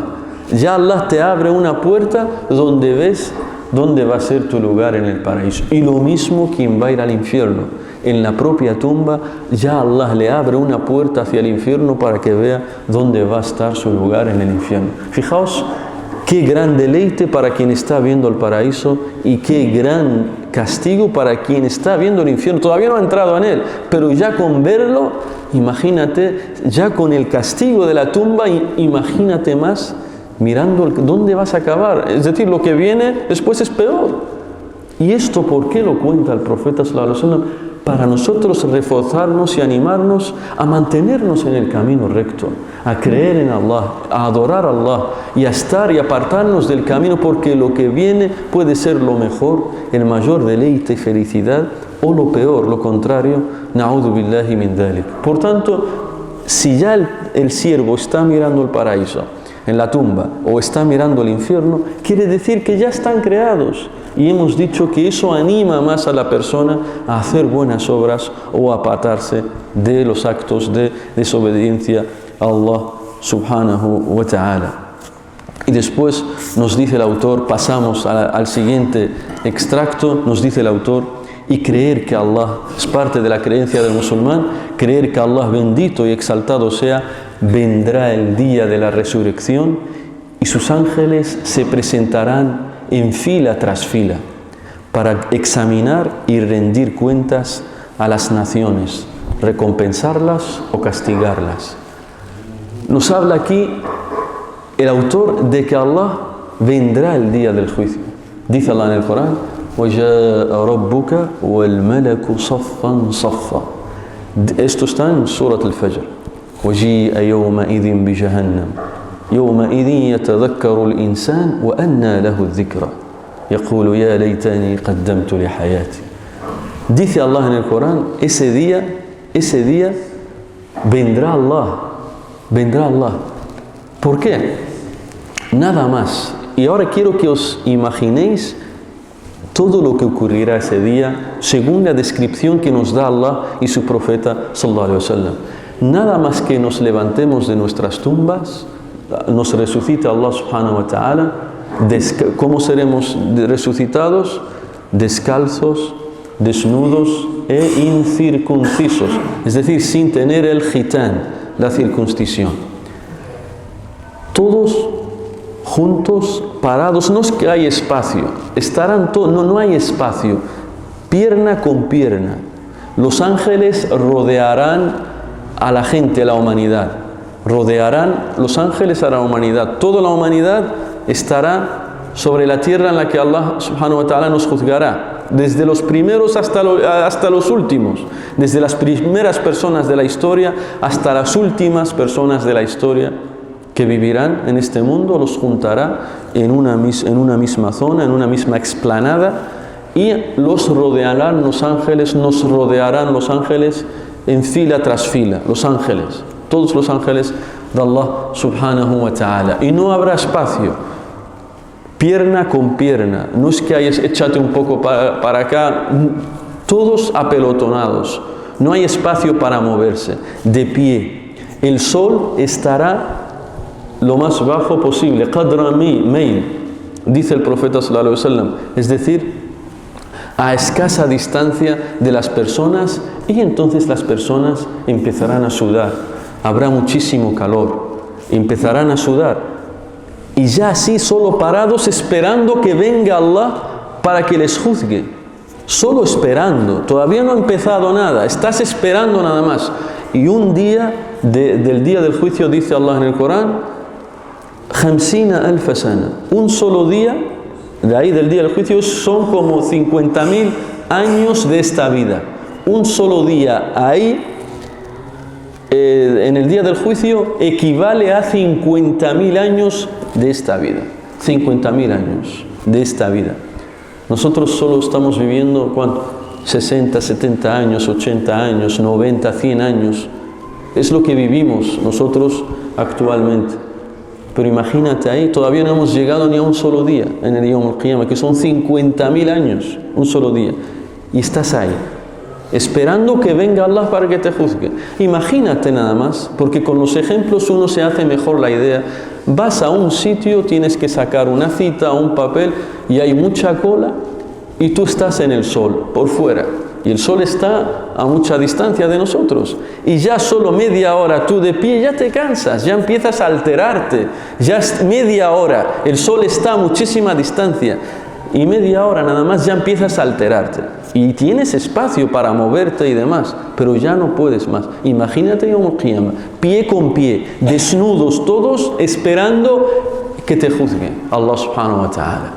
A: ya Allah te abre una puerta donde ves dónde va a ser tu lugar en el paraíso. Y lo mismo quien va a ir al infierno, en la propia tumba ya Allah le abre una puerta hacia el infierno para que vea dónde va a estar su lugar en el infierno. Fijaos qué gran deleite para quien está viendo el paraíso y qué gran castigo para quien está viendo el infierno. Todavía no ha entrado en él, pero ya con verlo, imagínate, ya con el castigo de la tumba, imagínate más mirando dónde vas a acabar. Es decir, lo que viene después es peor. ¿Y esto por qué lo cuenta el profeta sallallahu alaihi wasallam? Para nosotros reforzarnos y animarnos a mantenernos en el camino recto, a creer en Allah, a adorar a Allah y a estar y apartarnos del camino, porque lo que viene puede ser lo mejor, el mayor deleite y felicidad, o lo peor, lo contrario. Na'udhu billahi min dhalik. Por tanto, si ya el siervo está mirando el paraíso en la tumba o está mirando el infierno, quiere decir que ya están creados. Y hemos dicho que eso anima más a la persona a hacer buenas obras o a apartarse de los actos de desobediencia a Allah subhanahu wa ta'ala. Y después nos dice el autor, pasamos al siguiente extracto, nos dice el autor: y creer que Allah, es parte de la creencia del musulmán, creer que Allah bendito y exaltado sea, vendrá el día de la resurrección y sus ángeles se presentarán en fila tras fila para examinar y rendir cuentas a las naciones, recompensarlas o castigarlas. Nos habla aquí el autor de que Allah vendrá el día del juicio. Dice Allah en el Corán: وَجَاءَ رَبُّكَ وَالْمَلَكُ صَفًّا صَفًّا. Esto está en Surat al-Fajr. وَجِيءَ يَوْمَئِذٍ بِجَهَنَّمَ يومئذ يتذكر الإنسان وأنى له الذكرى يقول يا ليتني قدمت لحياتي. Dice Allah en el Corán, ese día vendrá Allah. ¿Por qué? Nada más. Y ahora quiero que os imaginéis todo lo que ocurrirá ese día según la descripción que nos da Allah y su profeta sallallahu alaihi wasallam. Nada más que nos levantemos de nuestras tumbas, nos resucita Allah subhanahu wa ta'ala. ¿Cómo seremos resucitados? Descalzos, desnudos e incircuncisos, es decir, sin tener el khitán, la circuncisión. Todos juntos, parados, no es que hay espacio, estarán todos, no hay espacio, pierna con pierna. Los ángeles rodearán a la gente, a la humanidad. Rodearán los ángeles a la humanidad. Toda la humanidad estará sobre la tierra en la que Allah subhanahu wa ta'ala nos juzgará. Desde los primeros hasta los últimos. Desde las primeras personas de la historia hasta las últimas personas de la historia que vivirán en este mundo, los juntará en una misma zona, en una misma explanada, y los rodearán los ángeles, nos rodearán los ángeles en fila tras fila, los ángeles. Todos los ángeles de Allah subhanahu wa ta'ala. Y no habrá espacio, pierna con pierna. No es que échate un poco para acá, todos apelotonados. No hay espacio para moverse, de pie. El sol estará lo más bajo posible, qadra mail, dice el profeta sallallahu alaihi wasallam. Es decir, a escasa distancia de las personas, y entonces las personas empezarán a sudar. Habrá muchísimo calor, empezarán a sudar, y ya así solo parados esperando que venga Allah para que les juzgue, solo esperando, todavía no ha empezado nada, estás esperando nada más. Y un día del día del juicio, dice Allah en el Corán, 50,000 sana, un solo día de ahí del día del juicio son como 50,000 años de esta vida. Un solo día ahí en el día del juicio equivale a 50,000 años de esta vida. 50,000 años de esta vida. Nosotros solo estamos viviendo, ¿cuánto? 60, 70 años, 80 años, 90, 100 años. Es lo que vivimos nosotros actualmente. Pero imagínate ahí, todavía no hemos llegado ni a un solo día en el Yawm al-Qiyamah, que son 50,000 años, un solo día. Y estás ahí, esperando que venga Allah para que te juzgue. Imagínate nada más, porque con los ejemplos uno se hace mejor la idea. Vas a un sitio, tienes que sacar una cita, un papel, y hay mucha cola, y tú estás en el sol, por fuera. Y el sol está a mucha distancia de nosotros. Y ya solo media hora tú de pie ya te cansas, ya empiezas a alterarte. Ya es media hora, el sol está a muchísima distancia. Y media hora nada más ya empiezas a alterarte. Y tienes espacio para moverte y demás, pero ya no puedes más. Imagínate Yawm al-Qiyamah, pie con pie, desnudos todos, esperando que te juzgue Allah subhanahu wa ta'ala.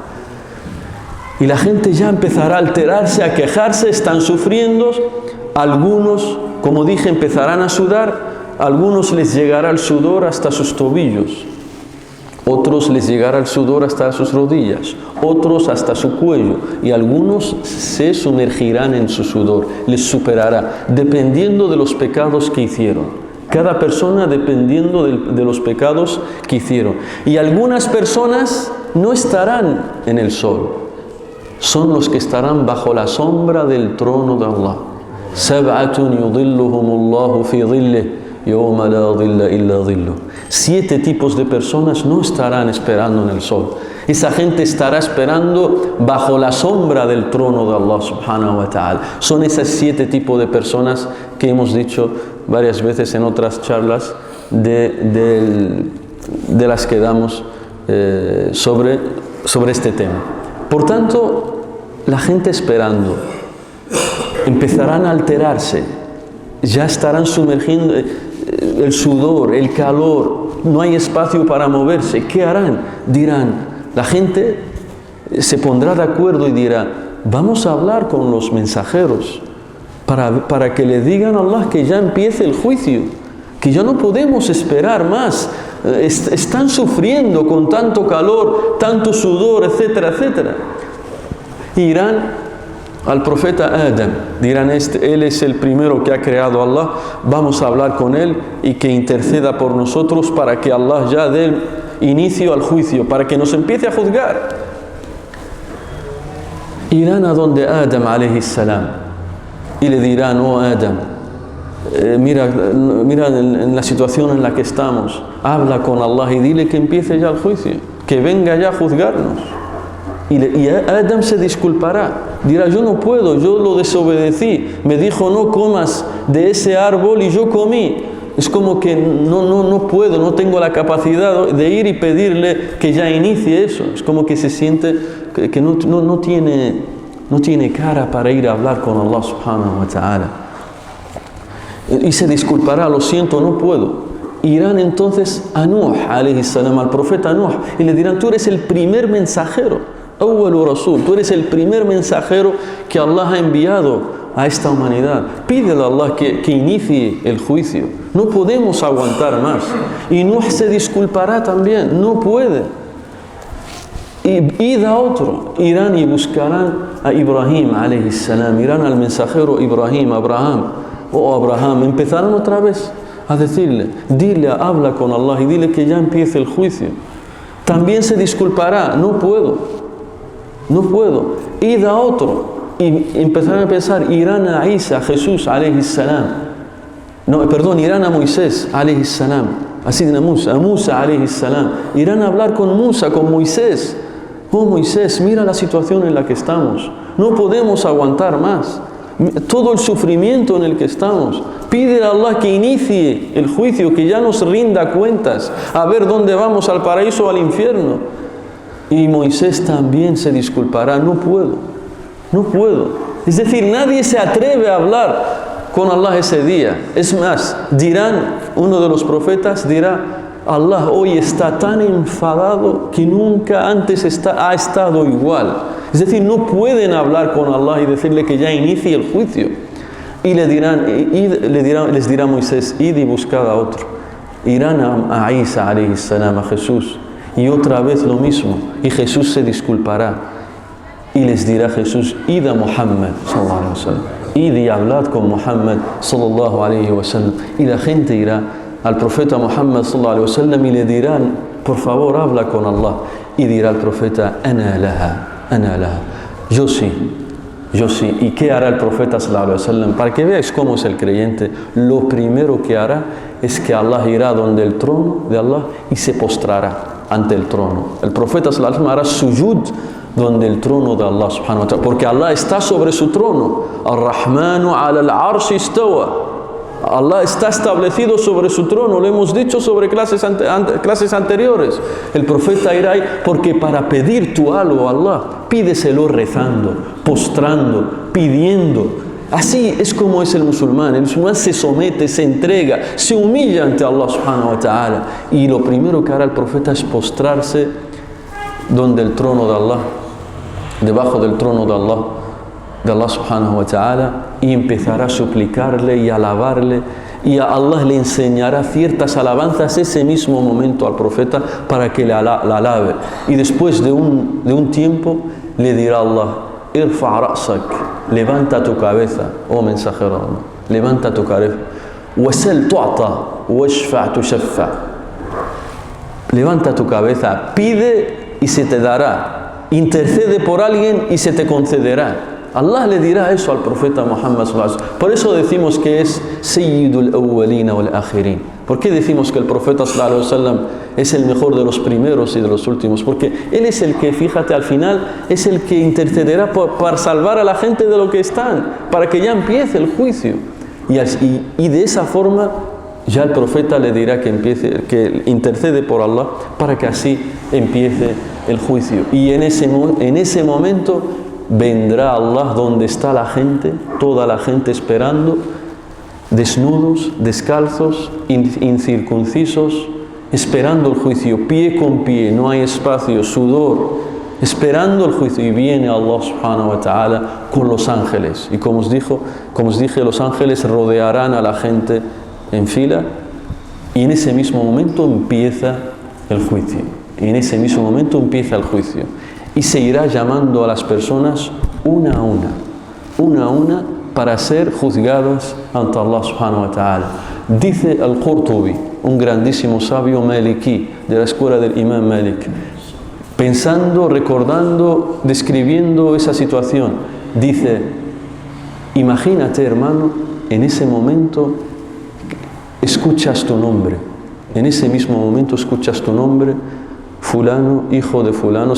A: Y la gente ya empezará a alterarse, a quejarse, están sufriendo. Algunos, como dije, empezarán a sudar. Algunos les llegará el sudor hasta sus tobillos. Otros les llegará el sudor hasta sus rodillas. Otros hasta su cuello. Y algunos se sumergirán en su sudor. Les superará, dependiendo de los pecados que hicieron. Cada persona dependiendo de los pecados que hicieron. Y algunas personas no estarán en el sol. Son los que estarán bajo la sombra del trono de Allah. Sab'atun yudilluhumullahu fi dhillih yawma la dhilla illa dhilluh. 7 tipos de personas no estarán esperando en el sol. Esa gente estará esperando bajo la sombra del trono de Allah subhanahu wa ta'ala. Son esas 7 tipos de personas que hemos dicho varias veces en otras charlas de las que damos sobre este tema. Por tanto, la gente esperando, empezarán a alterarse, ya estarán sumergiendo el sudor, el calor, no hay espacio para moverse. ¿Qué harán? Dirán, la gente se pondrá de acuerdo y dirá, vamos a hablar con los mensajeros para que le digan a Allah que ya empiece el juicio, que ya no podemos esperar más. Están sufriendo con tanto calor, tanto sudor, etcétera, etcétera. Irán al profeta Adam, dirán, él es el primero que ha creado Allah, vamos a hablar con él y que interceda por nosotros para que Allah ya dé inicio al juicio, para que nos empiece a juzgar. Irán a donde Adam alayhi salam y le dirán, oh Adam, mira en la situación en la que estamos, habla con Allah y dile que empiece ya el juicio, que venga ya a juzgarnos. Y Adam se disculpará, dirá, yo no puedo, yo lo desobedecí, me dijo no comas de ese árbol y yo comí. Es como que no puedo, no tengo la capacidad de ir y pedirle que ya inicie eso. Es como que se siente que no tiene cara para ir a hablar con Allah subhanahu wa ta'ala. Y se disculpará, lo siento, no puedo. Irán entonces a Nuh alayhi salam, al profeta Nuh, y le dirán, tú eres el primer mensajero, awwalu rasul, tú eres el primer mensajero que Allah ha enviado a esta humanidad. Pídele a Allah que inicie el juicio. No podemos aguantar más. Y Nuh se disculpará también, no puede. Id a otro, irán y buscarán a Ibrahim alayhi salam, irán al mensajero Ibrahim, Abraham, Abraham, empezarán otra vez a decirle, habla con Allah y dile que ya empiece el juicio. También se disculpará, no puedo. Id a otro y empezarán a pensar, irán a Isa, Jesús alayhi salam. Irán a Moisés alayhi salam, así de Musa alayhi salam. Irán a hablar con Musa, con Moisés. Oh Moisés, mira la situación en la que estamos. No podemos aguantar más. Todo el sufrimiento en el que estamos. Pide a Allah que inicie el juicio, que ya nos rinda cuentas, a ver dónde vamos, al paraíso o al infierno. Y Moisés también se disculpará, no puedo. Es decir, nadie se atreve a hablar con Allah ese día. Es más, uno de los profetas dirá, Allah hoy está tan enfadado que nunca antes ha estado igual. Es decir, no pueden hablar con Allah y decirle que ya inicie el juicio. Y les dirá Moisés, id y buscad a otro. Irán a Isa alayhi salam, a Jesús. Y otra vez lo mismo. Y Jesús se disculpará. Y les dirá Jesús, id a Muhammad sallallahu alayhi wa sallam. Id y hablad con Muhammad sallallahu alayhi wa sallam. Y la gente irá al profeta Muhammad sallallahu alayhi wa sallam y le dirán, por favor habla con Allah. Y dirá el profeta, ana laha. Yo sí. ¿Y qué hará el profeta sallallahu alayhi wa sallam? Para que veáis cómo es el creyente, lo primero que hará es que Allah irá donde el trono de Allah y se postrará ante el trono. El profeta sallallahu alayhi wa sallam hará sujud donde el trono de Allah subhanahu wa ta'ala, porque Allah está sobre su trono. Ar-Rahmanu ala al-arshi istawa. Allah está establecido sobre su trono, lo hemos dicho sobre clases anteriores. El profeta irá ahí porque para pedir tu algo a Allah, pídeselo rezando, postrando, pidiendo Así es como es el musulmán. El musulmán se somete, se entrega, se humilla ante Allah subhanahu wa ta'ala. Y lo primero que hará el profeta es postrarse donde el trono de Allah, debajo del trono de Allah subhanahu wa ta'ala, y empezará a suplicarle y a alabarle, y a Allah le enseñará ciertas alabanzas ese mismo momento al profeta para que la alabe. Y después de un tiempo le dirá Allah: irfa ra'sak, levanta tu cabeza, oh mensajero de Allah, levanta tu cabeza. Wasal tu'ta, washfa' tushaffa. Levanta tu cabeza, pide y se te dará. Intercede por alguien y se te concederá. Allah le dirá eso al profeta Muhammad sallallahu alaihi wasallam. Por eso decimos que es Sayyidul Awwalina wal Akhirin. ¿Por qué decimos que el profeta sallallahu alaihi wasallam es el mejor de los primeros y de los últimos? Porque él es el que, fíjate, al final es el que intercederá para salvar a la gente de lo que están, para que ya empiece el juicio. Y de esa forma ya el profeta le dirá que intercede por Allah para que así empiece el juicio. Y en ese momento vendrá Allah donde está la gente, toda la gente esperando, desnudos, descalzos, incircuncisos, esperando el juicio, pie con pie, no hay espacio, sudor, esperando el juicio. Y viene Allah subhanahu wa ta'ala con los ángeles. Y como os dije, los ángeles rodearán a la gente en fila, y en ese mismo momento empieza el juicio. Y se irá llamando a las personas una a una, para ser juzgadas ante Allah subhanahu wa ta'ala. Dice Al-Qurtubi, un grandísimo sabio maliki, de la escuela del Imam Malik, pensando, recordando, describiendo esa situación, dice: imagínate, hermano, en ese momento escuchas tu nombre, en ese mismo momento escuchas tu nombre: fulano, hijo de fulano.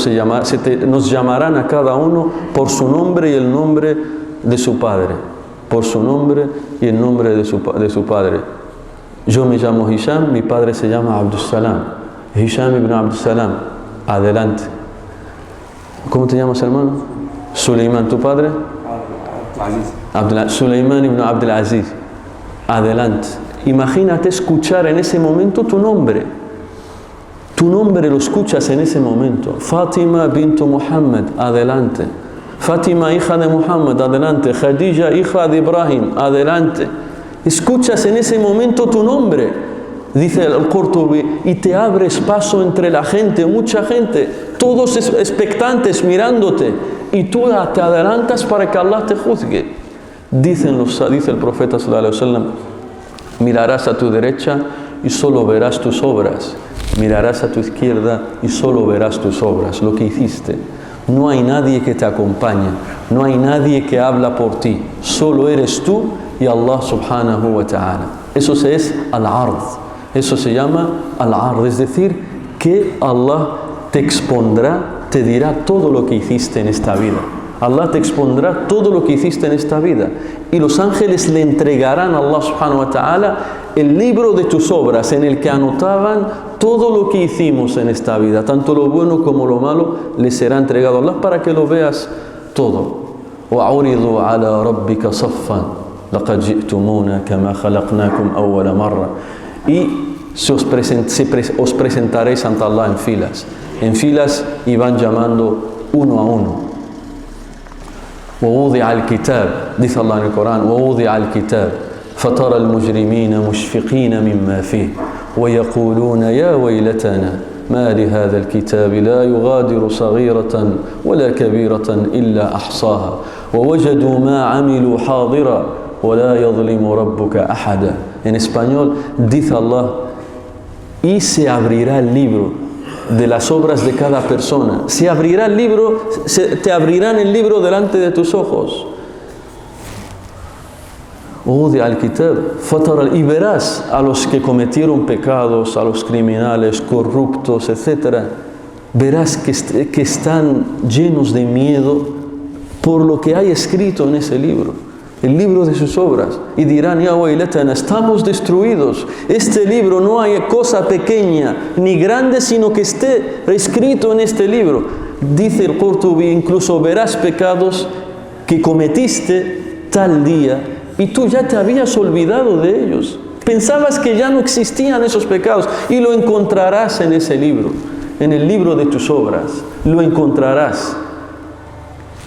A: Nos llamarán a cada uno por su nombre y el nombre de su padre, por su nombre y el nombre de su padre. Yo me llamo Hisham, mi padre se llama Abdus Salam. Hisham ibn Abdus Salam, adelante. ¿Cómo te llamas, hermano? Suleiman. ¿Tu padre? Suleiman ibn Abdul Aziz, adelante. Imagínate escuchar en ese momento tu nombre. Tu nombre lo escuchas en ese momento. Fátima bintu Muhammad, adelante. Fátima, hija de Muhammad, adelante. Khadija, hija de Ibrahim, adelante. Escuchas en ese momento tu nombre, dice Al-Qurtubi, y te abres paso entre la gente, mucha gente, todos expectantes mirándote, y tú te adelantas para que Allah te juzgue. Dice el profeta sallallahu alaihi wasallam: mirarás a tu derecha y solo verás tus obras. Mirarás a tu izquierda y solo verás tus obras, lo que hiciste. No hay nadie que te acompañe, no hay nadie que habla por ti, solo eres tú y Allah subhanahu wa ta'ala. Eso es al-ard, eso se llama al-ard, es decir, que Allah te expondrá, te dirá todo lo que hiciste en esta vida. Allah te expondrá todo lo que hiciste en esta vida, y los ángeles le entregarán a Allah subhanahu wa ta'ala el libro de tus obras, en el que anotaban todo lo que hicimos en esta vida, tanto lo bueno como lo malo, le será entregado a Allah para que lo veas todo. وَعُرِضُوا عَلَى رَبِّكَ صَفًّا لَقَدْ جِئْتُمُونَا كَمَا خَلَقْنَاكُمْ أَوَّلَ مَرَّةٍ. Y os presentaréis ante Allah en filas, y van llamando uno a uno. ووضع الكتاب, dice Allah en el Corán, ووضع الكتاب فترى المجرمين مشفقين مما فيه ويقولون يا ويلتنا ما لهذا الكتاب لا يغادر صغيرة ولا كبيرة إلا أحصاها ووجدوا ما عملوا حاضرا ولا يظلم ربك أحدا. En español dice Allah: y se abrirá el libro de las obras de cada persona. Se abrirá el libro, te abrirán el libro delante de tus ojos. Y verás a los que cometieron pecados, a los criminales, corruptos, etc. Verás que están llenos de miedo por lo que hay escrito en ese libro, el libro de sus obras, y dirán: ya waylatana, estamos destruidos. Este libro no hay cosa pequeña ni grande sino que esté escrito en este libro. Dice el Qurtubi, incluso verás pecados que cometiste tal día, y tú ya te habías olvidado de ellos. Pensabas que ya no existían esos pecados, y lo encontrarás en ese libro, en el libro de tus obras, lo encontrarás.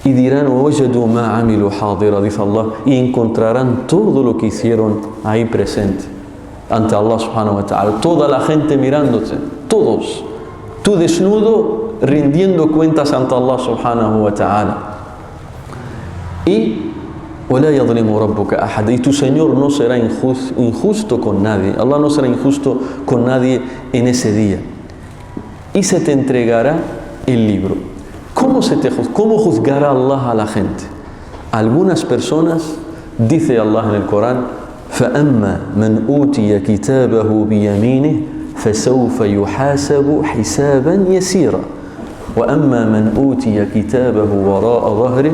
A: Y dirán, وَوَجَدُوا مَا عَمِلُوا حَاضِرًا, dice Allah, y encontrarán todo lo que hicieron ahí presente, ante Allah subhanahu wa ta'ala. Toda la gente mirándote, todos. Tú desnudo, rindiendo cuentas ante Allah subhanahu wa ta'ala. Y وَلَا يَظْلِمُ رَبُّكَ أَحَدًا, y tu Señor no será injusto con nadie. Allah no será injusto con nadie en ese día. Y se te entregará el libro. ¿Cómo juzgará Allah a la gente? Algunas personas, dice Allah en el Corán, فَأَمَّا مَنْ أُوتِيَ كِتَابَهُ بِيَمِينِهِ فَسَوْفَ يُحَاسَبُ حِسَابًا يَسِيرًا وَأَمَّا مَنْ أُوتِيَ كِتَابَهُ وَرَاءَ ظَهْرِهِ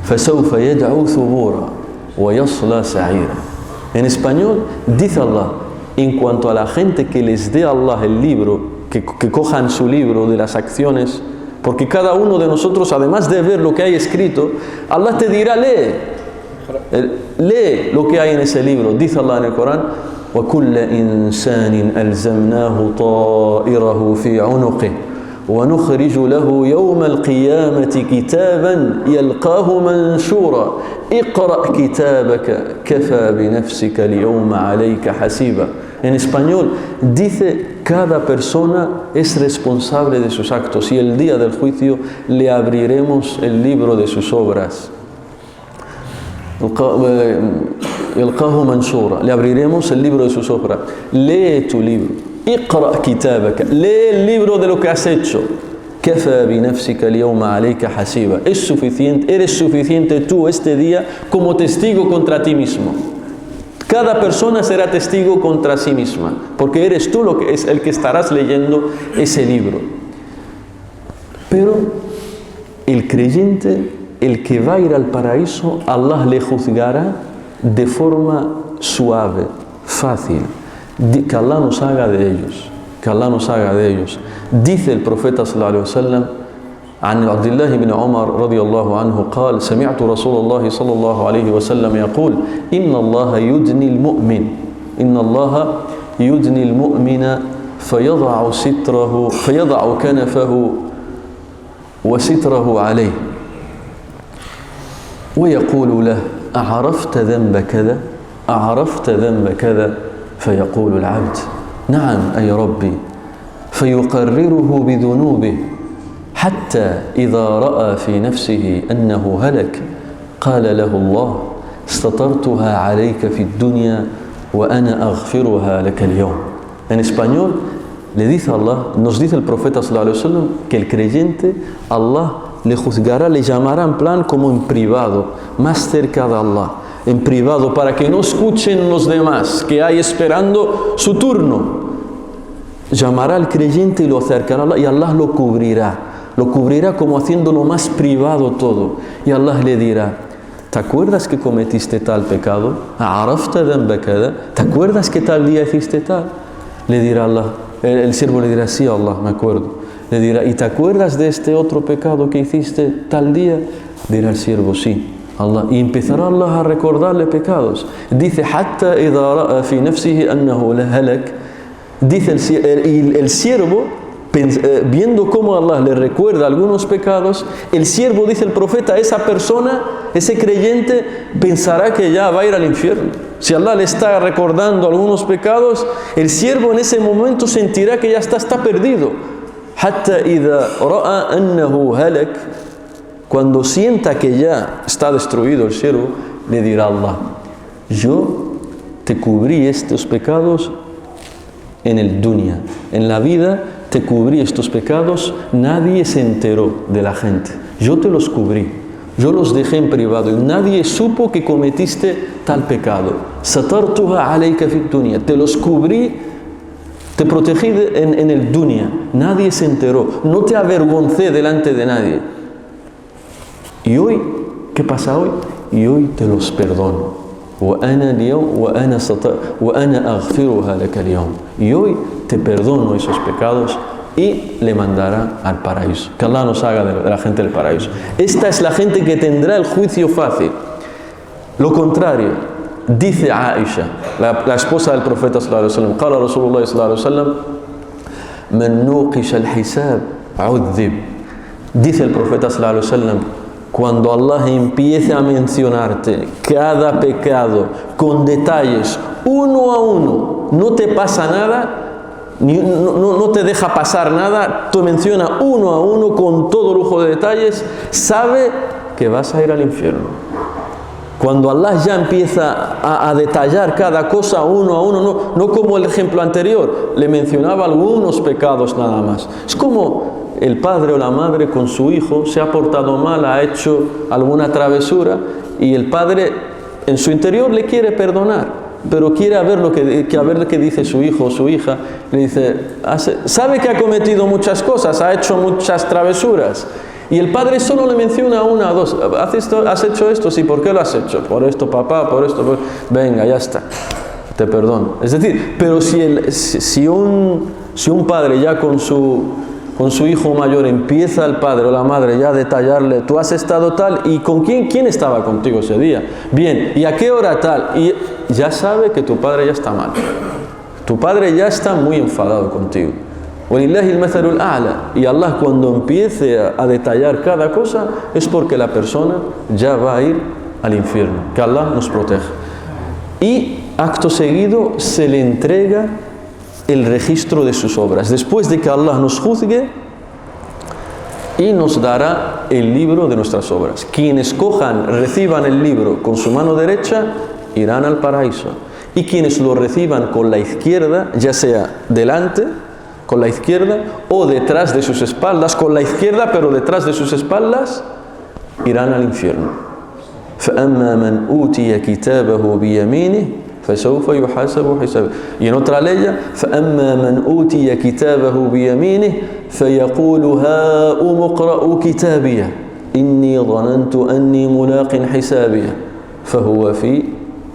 A: فَسَوْفَ يَدْعُو ثُبُورًا وَيَصْلَى سَعِيرًا. En español, dice Allah, en cuanto a la gente que les dé Allah el libro, que cojan su libro de las acciones, porque cada uno de nosotros, además de ver lo que hay escrito, Allah te dirá, lee lo que hay en ese libro. Dice Allah en el Corán, وَكُلَّ إِنسَانٍ أَلْزَمْنَاهُ طَائِرَهُ فِي عُنُقِهِ وَنُخْرِجُ لَهُ يَوْمَ الْقِيَامَةِ كِتَابًا يَلْقَاهُ مَنْشُورًا اقْرَأْ كِتَابَكَ كَفَى بِنَفْسِكَ الْيَوْمَ عَلَيْكَ حَسِيبًا. En español, dice, cada persona es responsable de sus actos y el día del juicio le abriremos el libro de sus obras. يَلْقَاهُ مَنْشُورًا, le abriremos el libro de sus obras. Lee tu libro. اقرأ كتابك, lee el libro de lo que has hecho. كَفَى بِنَفْسِكَ الْيَوْمَ عَلَيْكَ حَسِيبًا. Eres suficiente tú este día como testigo contra ti mismo. Cada persona será testigo contra sí misma, porque eres tú lo que es el que estarás leyendo ese libro. Pero el creyente, el que va a ir al paraíso, Allah le juzgará de forma suave, fácil. Que Allah nos haga de ellos, que Allah nos haga de ellos. Dice el profeta sallallahu alaihi wasallam, عن عبد الله بن عمر رضي الله عنه قال سمعت رسول الله صلى الله عليه وسلم يقول إن الله يدني المؤمن فيضع كنفه وستره عليه ويقول له أعرفت ذنب كذا فيقول العبد نعم أي ربي فيقرره بذنوبه حتى إذا رأى في نفسه أنه هلك قال له الله استطرتها عليك في الدنيا وأنا أغفرها لك اليوم. En español, le dice Allah, nos dice el profeta sallallahu alaihi wasallam que el creyente, Allah le juzgará, le llamará en plan como en privado, más cerca de Allah, en privado, para que no escuchen los demás que hay esperando su turno. Llamará al creyente y lo acercará a Allah, y Allah lo cubrirá como haciéndolo más privado todo. Y Allah le dirá, ¿te acuerdas que cometiste tal pecado? ¿Te acuerdas que tal día hiciste tal? Le dirá Allah, el siervo le dirá, sí Allah, me acuerdo. Le dirá, ¿y te acuerdas de este otro pecado que hiciste tal día? Dirá el siervo, sí Allah. Y empezará Allah a recordarle pecados. Dice, حتى إذا رأى في نفسه أنه هلك. Dice el siervo, viendo cómo Allah le recuerda algunos pecados, el siervo, dice el profeta, esa persona, ese creyente, pensará que ya va a ir al infierno. Si Allah le está recordando algunos pecados, el siervo en ese momento sentirá que ya está perdido. حتى إذا رأى أنه هلك, cuando sienta que ya está destruido el siervo, le dirá Allah, yo te cubrí estos pecados en el dunya, en la vida te cubrí estos pecados, nadie se enteró de la gente, yo te los cubrí, yo los dejé en privado y nadie supo que cometiste tal pecado. Satartuha alayka fi dunya, te los cubrí, te protegí en el dunya, nadie se enteró, no te avergoncé delante de nadie. Y hoy, ¿qué pasa hoy? Y hoy te los perdono. Y hoy te perdono esos pecados y le mandará al paraíso. Que Allah nos haga de la gente del paraíso. Esta es la gente que tendrá el juicio fácil. Lo contrario, dice Aisha, la esposa del profeta sallallahu alaihi wasallam, قال رسول الله صلى الله عليه وسلم من نوقش الحساب عذب. Dice el profeta sallallahu alaihi wasallam, cuando Allah empiece a mencionarte cada pecado con detalles, uno a uno, no te pasa nada, no te deja pasar nada, te menciona uno a uno con todo lujo de detalles, sabe que vas a ir al infierno. Cuando Allah ya empieza a detallar cada cosa uno a uno, no como el ejemplo anterior, le mencionaba algunos pecados nada más. Es como el padre o la madre con su hijo se ha portado mal, ha hecho alguna travesura y el padre en su interior le quiere perdonar, pero quiere ver lo que dice su hijo o su hija. Le dice, sabe que ha cometido muchas cosas, ha hecho muchas travesuras. Y el padre solo le menciona una o dos. ¿Has hecho esto? Sí, ¿por qué lo has hecho? Por esto, papá, por esto. Venga, ya está, te perdono. Es decir, pero si un padre ya con su hijo mayor empieza el padre o la madre ya a detallarle, tú has estado tal, y con quién estaba contigo ese día, bien, y a qué hora tal, y ya sabe que tu padre ya está mal, tu padre ya está muy enfadado contigo. وَلِلَّهِ الْمَثَلُ الْأَعْلَى. Y Allah, cuando empiece a detallar cada cosa, es porque la persona ya va a ir al infierno. Que Allah nos proteja. Y acto seguido se le entrega el registro de sus obras, después de que Allah nos juzgue, y nos dará el libro de nuestras obras. Quienes reciban el libro con su mano derecha, irán al paraíso. Y quienes lo reciban con la izquierda, ya sea delante, con la izquierda, o detrás de sus espaldas, con la izquierda pero detrás de sus espaldas, irán al infierno. فَأَمَّا مَنْ أُوتِيَ كِتَابَهُ بِيَمِينِهِ فَسَوْفَ يُحَاسَبُ حِسَابًا. Y en otra ley, فَأَمَّا مَنْ أُوتِيَ كِتَابَهُ بِيَمِينِهِ فَيَقُولُ هَاؤُمُ اقْرَءُوا كِتَابِيَهْ إِنِّي ظَنَنْتُ أَنِّي مُلَاقٍ حِسَابِيَهْ فَهُوَ فِي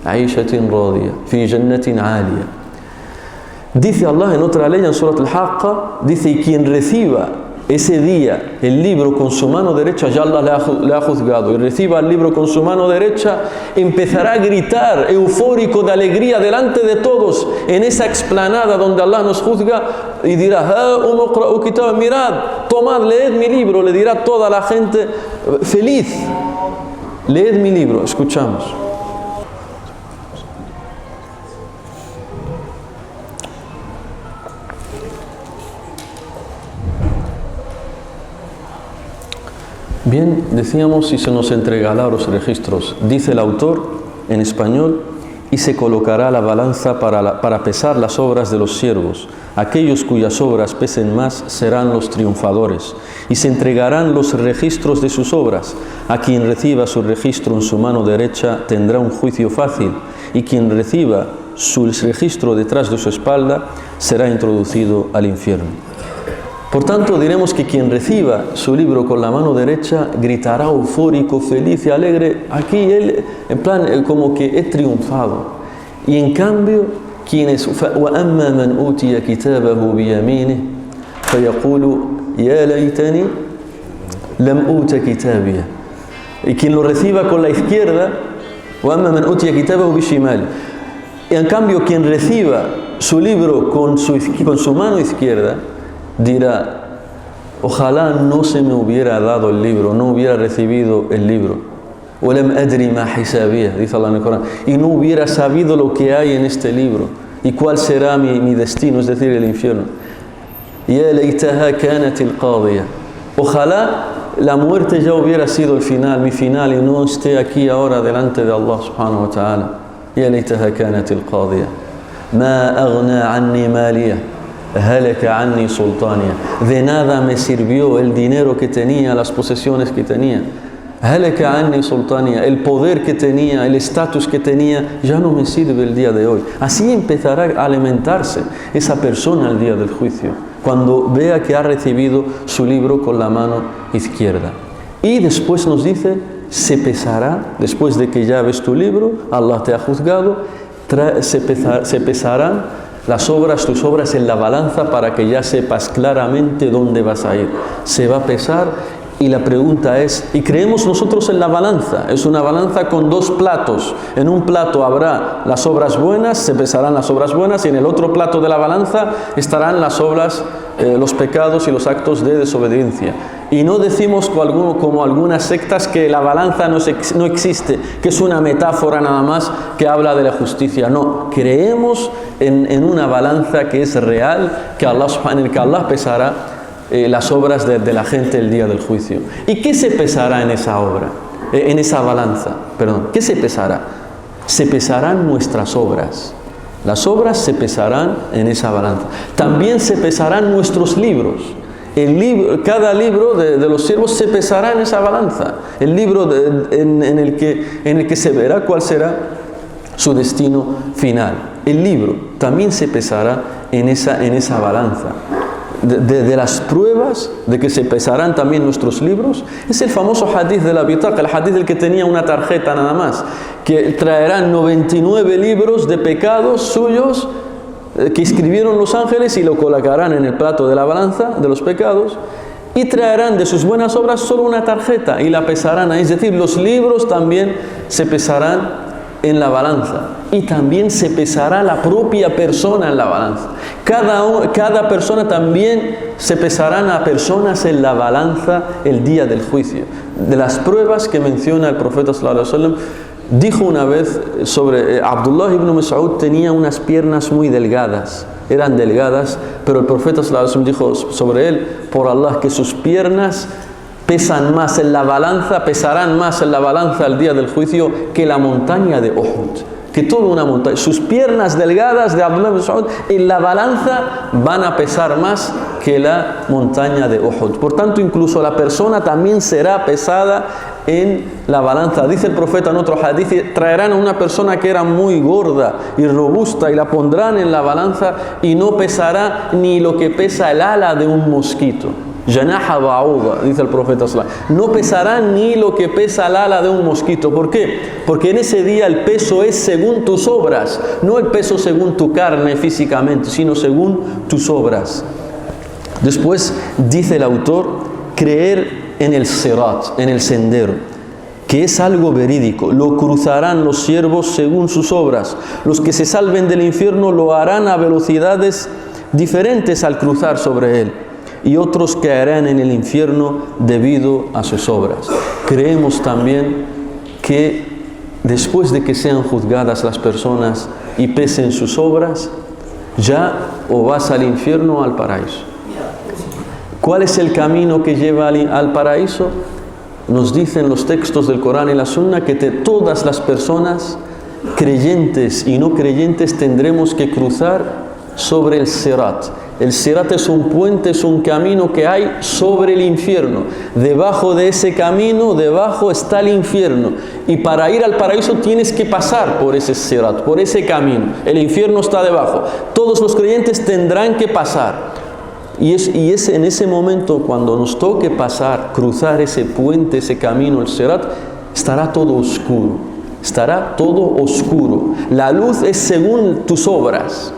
A: عِيشَةٍ رَاضِيَةٍ فِي جَنَّةٍ عَالِيَةٍ. Dice Allah en otra ley, en Surat al-Haqqa, dice, y quien reciba ese día el libro con su mano derecha, ya Allah le ha juzgado, y reciba el libro con su mano derecha, empezará a gritar eufórico de alegría delante de todos en esa explanada donde Allah nos juzga, y dirá, mirad, tomad, leed mi libro, le dirá toda la gente feliz, leed mi libro. Escuchamos. Bien, decíamos, si se nos entregará los registros, dice el autor en español, y se colocará la balanza para pesar las obras de los siervos. Aquellos cuyas obras pesen más serán los triunfadores, y se entregarán los registros de sus obras. A quien reciba su registro en su mano derecha tendrá un juicio fácil, y quien reciba su registro detrás de su espalda será introducido al infierno. Por tanto, diremos que quien reciba su libro con la mano derecha gritará eufórico, feliz y alegre. Aquí él, en plan, como que he triunfado. Y en cambio, quienes وَأَمَّا مَنْ أُوتِيَ كِتَابَهُ بِيَمِينِهِ فَيَقُولُ يَا لَيْتَنِي لَمْ أُوتَ كِتَابِيَهْ. Y quien lo reciba con la izquierda, وَأَمَّا مَنْ أُوتِيَ كِتَابَهُ بِشِمَالِهِ. Y en cambio, quien reciba su libro con su mano izquierda, dirá, ojalá no se me hubiera dado el libro, no hubiera recibido el libro. وَلَمْ أَدْرِ مَا حِسَابِيَهْ, dice Allah en el Corán, y no hubiera sabido lo que hay en este libro y cuál será mi destino, es decir, el infierno. يَا لَيْتَهَا كَانَتِ الْقَاضِيَةِ. Ojalá la muerte ya hubiera sido el final, mi final, y no esté aquí ahora delante de Allah subhanahu wa ta'ala. يَا لَيْتَهَا كَانَتِ الْقَاضِيَةِ مَا أَغْنَى عَنِّي مَالِيَهْ halaka anni sultania. De nada me sirvió el dinero que tenía, las posesiones que tenía. Halaka anni sultania, el poder que tenía, el estatus que tenía, ya no me sirve el día de hoy. Así empezará a alimentarse esa persona al día del juicio, cuando vea que ha recibido su libro con la mano izquierda. Y después nos dice, se pesará, después de que ya ves tu libro, Allah te ha juzgado, se pesarán tus obras en la balanza para que ya sepas claramente dónde vas a ir. Se va a pesar Y la pregunta es, ¿y creemos nosotros en la balanza? Es una balanza con dos platos. En un plato habrá las obras buenas, se pesarán las obras buenas, y en el otro plato de la balanza estarán las obras, los pecados y los actos de desobediencia. Y no decimos como algunas sectas que la balanza no existe, que es una metáfora nada más que habla de la justicia. No, creemos en una balanza que es real, en el que Allah pesará las obras de la gente el día del juicio. ¿Y qué se pesará en esa obra? En esa balanza, perdón. ¿Qué se pesará? Se pesarán nuestras obras. Las obras se pesarán en esa balanza. También se pesarán nuestros libros. Cada libro de los siervos se pesará en esa balanza. El libro en el que se verá cuál será su destino final. El libro también se pesará en esa balanza. De las pruebas de que se pesarán también nuestros libros es el famoso hadith de la bitaqa, el hadith del que tenía una tarjeta nada más, que traerán 99 libros de pecados suyos que escribieron los ángeles y lo colocarán en el plato de la balanza de los pecados, y traerán de sus buenas obras solo una tarjeta y la pesarán ahí. Es decir, los libros también se pesarán en la balanza, y también se pesará la propia persona en la balanza. Cada persona también se pesarán a personas en la balanza el día del juicio. De las pruebas que menciona el profeta sallallahu alaihi wasallam, dijo una vez sobre Abdullah ibn Mas'ud, tenía unas piernas muy delgadas, eran delgadas, pero el profeta sallallahu alaihi wasallam dijo sobre él, por Allah, que sus piernas pesarán más en la balanza el día del juicio que la montaña de Uhud, que toda una montaña. Sus piernas delgadas de Abdullah ibn Mas'ud en la balanza van a pesar más que la montaña de Uhud. Por tanto, incluso la persona también será pesada en la balanza. Dice el profeta en otro hadith, traerán a una persona que era muy gorda y robusta y la pondrán en la balanza y no pesará ni lo que pesa el ala de un mosquito. Janaha ba'uda, dice el profeta sallallahu alaihi wasallam. No pesará ni lo que pesa el ala de un mosquito. ¿Por qué? Porque en ese día el peso es según tus obras, no el peso según tu carne físicamente, sino según tus obras. Después dice el autor, creer en el sirat, en el sendero, que es algo verídico. Lo cruzarán los siervos según sus obras. Los que se salven del infierno lo harán a velocidades diferentes al cruzar sobre él, y otros caerán en el infierno debido a sus obras. Creemos también que después de que sean juzgadas las personas y pesen sus obras, ya o vas al infierno o al paraíso. ¿Cuál es el camino que lleva al paraíso? Nos dicen los textos del Corán y la Sunna que todas las personas, creyentes y no creyentes, tendremos que cruzar sobre el Sirat. El Sirat es un puente, es un camino que hay sobre el infierno. Debajo de ese camino, debajo está el infierno. Y para ir al paraíso tienes que pasar por ese Sirat, por ese camino. El infierno está debajo. Todos los creyentes tendrán que pasar. Y es en ese momento, cuando nos toque pasar, cruzar ese puente, ese camino, el Sirat, estará todo oscuro. Estará todo oscuro. La luz es según tus obras.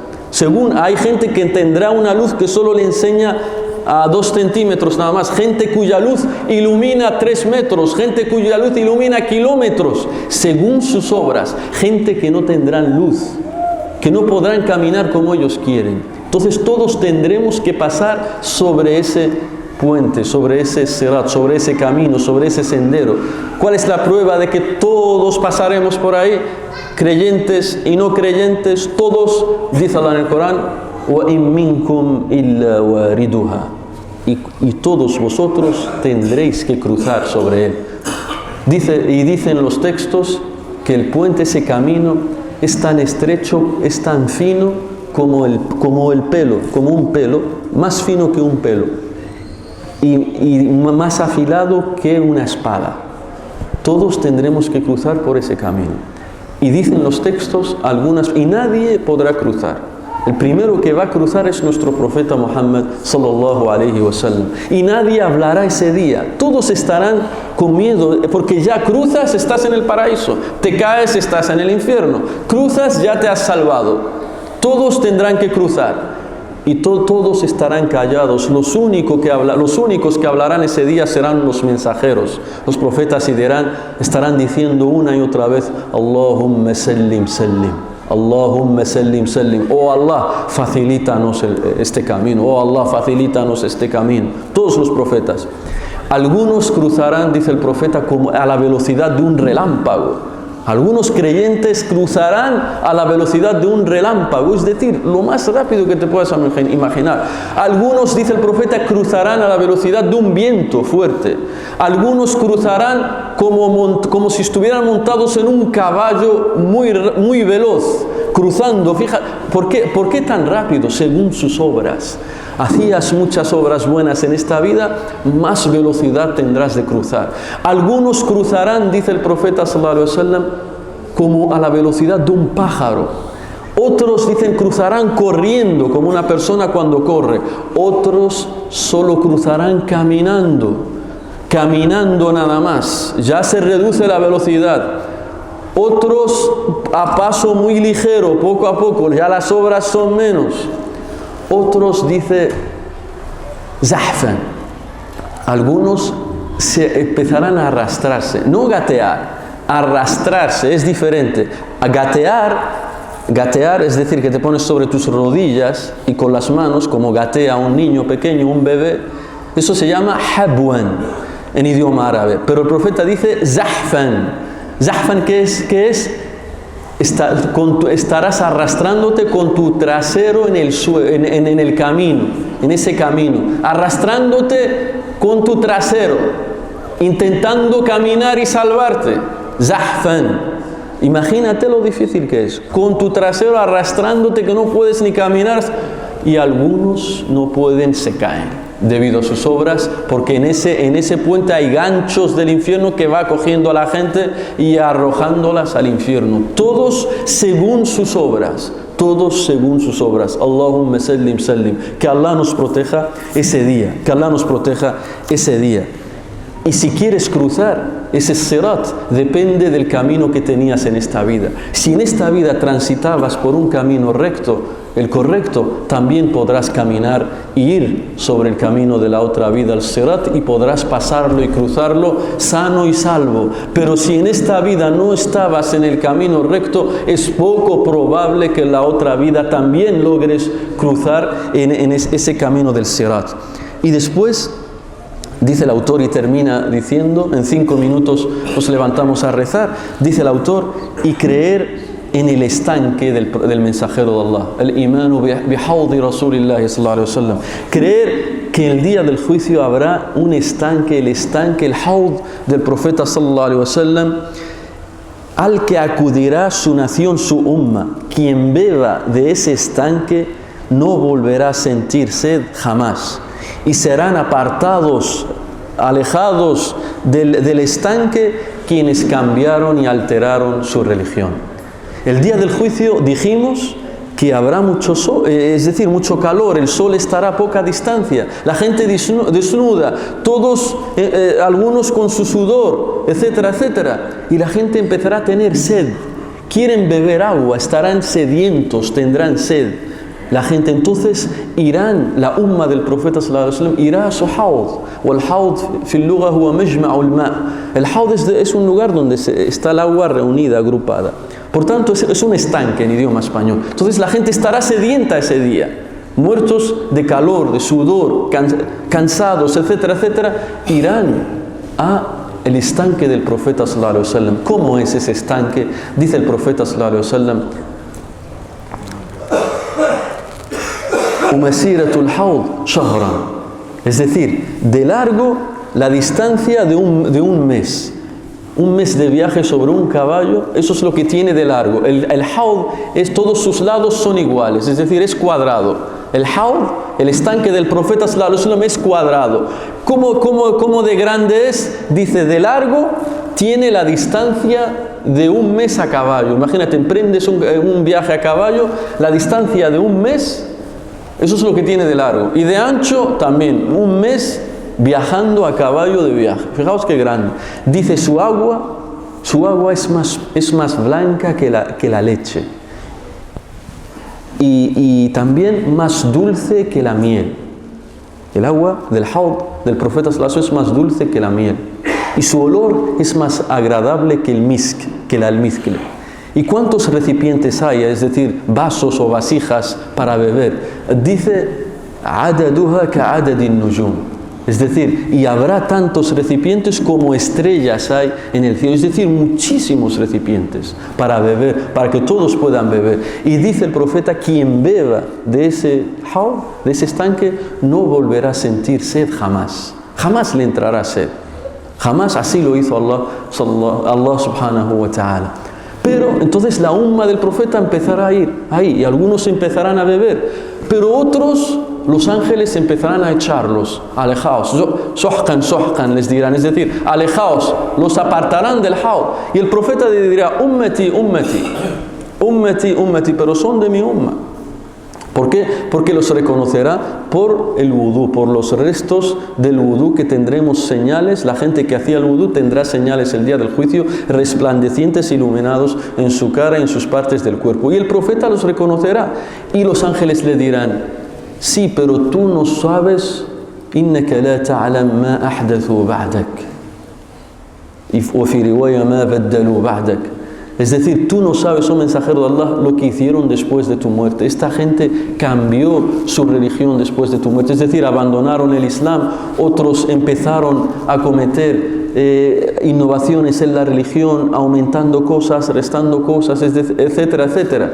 A: Hay gente que tendrá una luz que solo le enseña a 2 centímetros nada más, gente cuya luz ilumina 3 metros, gente cuya luz ilumina kilómetros, según sus obras. Gente que no tendrán luz, que no podrán caminar como ellos quieren. Entonces todos tendremos que pasar sobre ese puente, sobre ese sirat, sobre ese camino, sobre ese sendero. ¿Cuál es la prueba de que todos pasaremos por ahí? Creyentes y no creyentes, todos, dice Allah en el Corán, وَإِن مِّنكُمْ إِلَّا وَارِدُهَا, y todos vosotros tendréis que cruzar sobre él. Dicen los textos que el puente, ese camino, es tan estrecho, es tan fino como un pelo, más fino que un pelo, y más afilado que una espada. Todos tendremos que cruzar por ese camino. Y dicen los textos y nadie podrá cruzar. El primero que va a cruzar es nuestro profeta Muhammad sallallahu alaihi wasallam. Y nadie hablará ese día. Todos estarán con miedo, porque ya cruzas, estás en el paraíso. Te caes, estás en el infierno. Cruzas, ya te has salvado. Todos tendrán que cruzar. y todos estarán callados. Los únicos que hablarán ese día serán los mensajeros, los profetas, y estarán diciendo una y otra vez: Allahumma sallim sallim, Allahumma sallim sallim. Oh Allah, facilítanos este camino, oh Allah, facilítanos este camino. Todos los profetas. Algunos cruzarán, dice el profeta, como a la velocidad de un relámpago. Algunos creyentes cruzarán a la velocidad de un relámpago, es decir, lo más rápido que te puedas imaginar. Algunos, dice el profeta, cruzarán a la velocidad de un viento fuerte. Algunos cruzarán como si estuvieran montados en un caballo muy veloz, cruzando. Fíjate, ¿por qué tan rápido? Según sus obras. Hacías muchas obras buenas en esta vida, más velocidad tendrás de cruzar. Algunos cruzarán, dice el profeta sallallahu alaihi wasallam, como a la velocidad de un pájaro. Otros, dicen, cruzarán corriendo, como una persona cuando corre. Otros solo cruzarán caminando nada más. Ya se reduce la velocidad. Otros a paso muy ligero, poco a poco, ya las obras son menos. Otros, dice, zahfan. Algunos se empezarán a arrastrarse, no gatear, arrastrarse es diferente. A gatear es decir, que te pones sobre tus rodillas y con las manos, como gatea un niño pequeño, un bebé. Eso se llama habwan en idioma árabe. Pero el profeta dice zahfan. Zahfan, ¿qué es? Estarás arrastrándote con tu trasero en el camino, en ese camino, arrastrándote con tu trasero, intentando caminar y salvarte. Zahfan. Imagínate lo difícil que es, con tu trasero arrastrándote, que no puedes ni caminar, y algunos no pueden, se caen debido a sus obras, porque en ese puente hay ganchos del infierno que va cogiendo a la gente y arrojándolas al infierno. Todos según sus obras. Todos según sus obras. Allahumma sallim sallim. Que Allah nos proteja ese día. Que Allah nos proteja ese día. Y si quieres cruzar ese sirat, depende del camino que tenías en esta vida. Si en esta vida transitabas por un camino recto, el correcto, también podrás caminar y ir sobre el camino de la otra vida, el sirat, y podrás pasarlo y cruzarlo sano y salvo. Pero si en esta vida no estabas en el camino recto, es poco probable que en la otra vida también logres cruzar en ese camino del sirat. Y después, dice el autor, y termina diciendo, en 5 minutos nos levantamos a rezar, dice el autor, y creer en el estanque del mensajero de Allah, el imanu bihawdi rasulillahi sallallahu alaihi wasallam. Creer que el día del juicio habrá un estanque, el hawd del profeta sallallahu alaihi wasallam, al que acudirá su nación, su umma. Quien beba de ese estanque no volverá a sentir sed jamás. Y serán apartados, alejados del estanque quienes cambiaron y alteraron su religión. El día del juicio dijimos que habrá mucho sol, es decir, mucho calor, el sol estará a poca distancia, la gente desnuda, todos, algunos con su sudor, etcétera, etcétera, y la gente empezará a tener sed, quieren beber agua, estarán sedientos, tendrán sed. La gente entonces irán, la umma del profeta sallallahu alaihi wasallam irá a su hawd. O el hawd fil lugha huwa majma'ul ma'. El hawd es un lugar donde está el agua reunida, agrupada. Por tanto, es un estanque en idioma español. Entonces la gente estará sedienta ese día, muertos de calor, de sudor, cansados, etcétera, etcétera. Irán a el estanque del profeta sallallahu alaihi wasallam. ¿Cómo es ese estanque? Dice el profeta sallallahu alaihi wasallam: Umasiratul hawd shahran. Es decir, de largo la distancia de un mes. Un mes de viaje sobre un caballo, eso es lo que tiene de largo. El hawd, todos sus lados son iguales, es decir, es cuadrado. El hawd, el estanque del profeta sallallahu alaihi wasallam, es cuadrado. ¿Cómo de grande es? Dice, de largo tiene la distancia de un mes a caballo. Imagínate, emprendes un viaje a caballo, la distancia de un mes, eso es lo que tiene de largo. Y de ancho también, un mes viajando a caballo de viaje. Fijaos qué grande. Dice, su agua es más blanca que la leche. y también más dulce que la miel. El agua del Haud del profeta sallallahu alaihi wasallam es más dulce que la miel. Y su olor es más agradable que el misk, que el almizcle. ¿Y cuántos recipientes hay? Es decir, vasos o vasijas para beber. Dice, "Adaduha ka'adadin nujum". Es decir, y habrá tantos recipientes como estrellas hay en el cielo. Es decir, muchísimos recipientes para beber, para que todos puedan beber. Y dice el profeta, quien beba de ese haud, de ese estanque, no volverá a sentir sed jamás. Jamás le entrará sed. Jamás. Así lo hizo Allah subhanahu wa ta'ala. Pero entonces la umma del profeta empezará a ir ahí y algunos empezarán a beber. Pero otros, los ángeles empezarán a echarlos, alejaos, sohkan, sohkan les dirán, es decir, alejaos, los apartarán del haud. Y el profeta le dirá, ummati, ummati, ummati, ummati, pero son de mi umma. ¿Por qué? Porque los reconocerá por el vudú, por los restos del vudú que tendremos señales. La gente que hacía el vudú tendrá señales el día del juicio, resplandecientes, iluminados en su cara y en sus partes del cuerpo. Y el profeta los reconocerá. Y los ángeles le dirán, sí, pero tú no sabes, innaka la ta'lam ma ahdathu ba'dak. Y fi riwaya ma baddalu ba'dak. Es decir, tú no sabes, oh mensajero de Allah, lo que hicieron después de tu muerte. Esta gente cambió su religión después de tu muerte. Es decir, abandonaron el Islam. Otros empezaron a cometer innovaciones en la religión, aumentando cosas, restando cosas, etcétera, etcétera.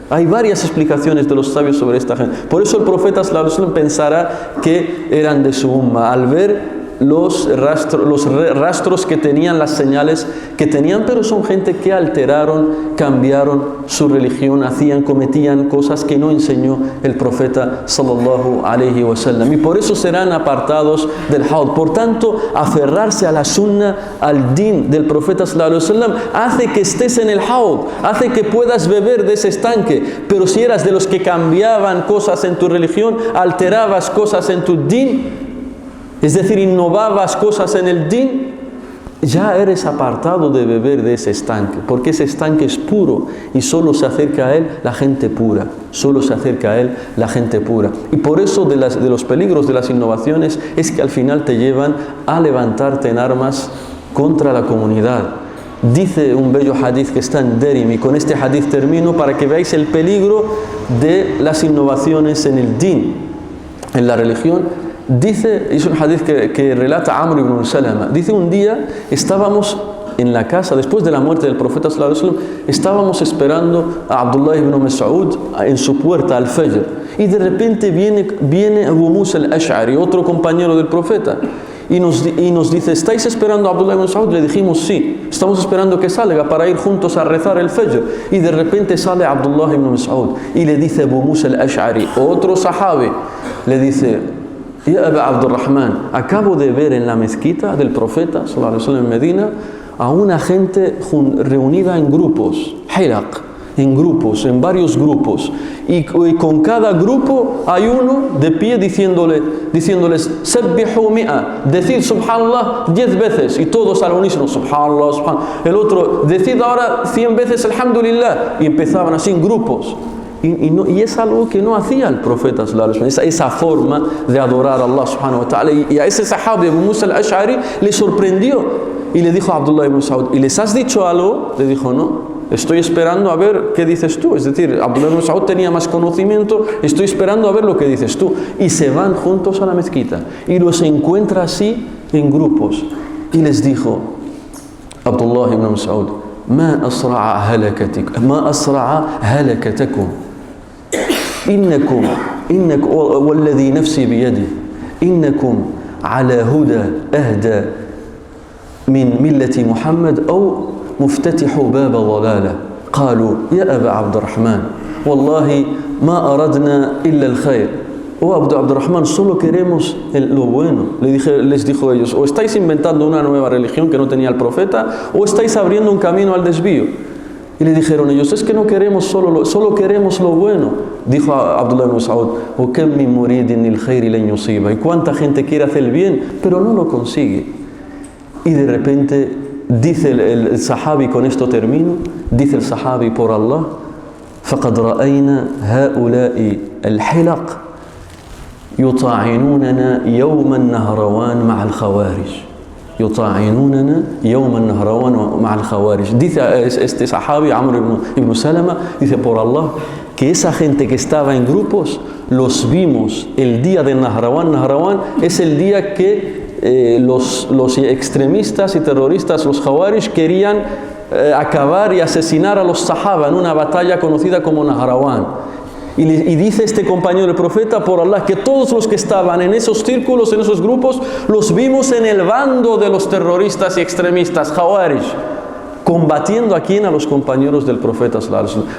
A: Hay varias explicaciones de los sabios sobre esta gente. Por eso el profeta sallallahu alaihi wasallam pensará que eran de su umma, al ver los rastros que tenían, las señales que tenían, pero son gente que alteraron, cambiaron su religión, cometían cosas que no enseñó el profeta sallallahu alaihi wasallam, y por eso serán apartados del haud. Por tanto, aferrarse a la sunna, al din del profeta sallallahu alaihi wasallam, hace que estés en el haud, hace que puedas beber de ese estanque. Pero si eras de los que cambiaban cosas en tu religión, alterabas cosas en tu din, es decir, innovabas cosas en el din, ya eres apartado de beber de ese estanque, porque ese estanque es puro y solo se acerca a él la gente pura, solo se acerca a él la gente pura. Y por eso de los peligros de las innovaciones es que al final te llevan a levantarte en armas contra la comunidad. Dice un bello hadith que está en Darimi, y con este hadith termino para que veáis el peligro de las innovaciones en el din, en la religión. Dice, es un hadith que relata Amr ibn Salama. Dice, un día estábamos en la casa, después de la muerte del profeta sallallahu alaihi wasallam, estábamos esperando a Abdullah ibn Mas'ud en su puerta al Fajr. Y de repente viene Abu Musa al-Ash'ari, otro compañero del profeta, y nos dice, ¿estáis esperando a Abdullah ibn Mas'ud? Le dijimos, sí, estamos esperando que salga para ir juntos a rezar el Fajr. Y de repente sale Abdullah ibn Mas'ud y le dice Abu Musa al-Ash'ari, otro sahabi, le dice, ya Aba Abdurrahman, acabo de ver en la mezquita del profeta sallallahu alaihi wasallam en Medina a una gente reunida en grupos, hilaq, en grupos, en varios grupos, y con cada grupo hay uno de pie diciéndoles sabbihu mi'a, decid subhanallah 10 veces, y todos al unísono subhanallah, subhanallah. El otro, decid ahora 100 veces alhamdulillah, y empezaban así en grupos. Y es algo que no hacía el profeta sallallahu alaihi wasallam, esa forma de adorar a Allah subhanahu wa ta'ala. Y a ese sahabi, Abu Musa al-Ash'ari, le sorprendió y le dijo a Abdullah ibn Mas'ud, ¿y les has dicho algo? Le dijo, no, estoy esperando a ver qué dices tú. Es decir, Abdullah ibn Mas'ud tenía más conocimiento, estoy esperando a ver lo que dices tú. Y se van juntos a la mezquita y los encuentra así en grupos, y les dijo Abdullah ibn Mas'ud, ما أسرع هلكتكم إنكم والذي نفسي بيده إنكم على هدى أهدى من ملة محمد أو مفتتح باب ضلالة. قالوا يا أبا عبد الرحمن والله ما أردنا إلا الخير. Oh Abdurrahman, solo queremos lo bueno. Les dijo a ellos, o estáis inventando una nueva religión que no tenía el profeta, o estáis abriendo un camino al desvío. Y le dijeron ellos, es que no queremos solo queremos lo bueno. Dijo a Abdullah ibn Mas'ud, o kam min muridin lil khairi lan yusiba. Y cuánta gente quiere hacer el bien, pero no lo consigue. Y de repente dice el sahabi, con esto termino, dice el sahabi, por Allah, فقد رأينا هؤلاء الحلق يطاعنوننا يوم النهروان مع الخوارج. يطاعنوننا يوم النهروان مع الخوارج. Dice este sahabi, Amr ibn Salama, dice, por Allah, que esa gente que estaba en grupos, los vimos el día de Nahrawan. Nahrawan es el día que los extremistas y terroristas, los Khawarij, querían acabar y asesinar a los Sahaba en una batalla conocida como Nahrawan. Y dice este compañero del profeta, por Allah, que todos los que estaban en esos círculos, en esos grupos, los vimos en el bando de los terroristas y extremistas, Khawarij, combatiendo a quién, a los compañeros del profeta,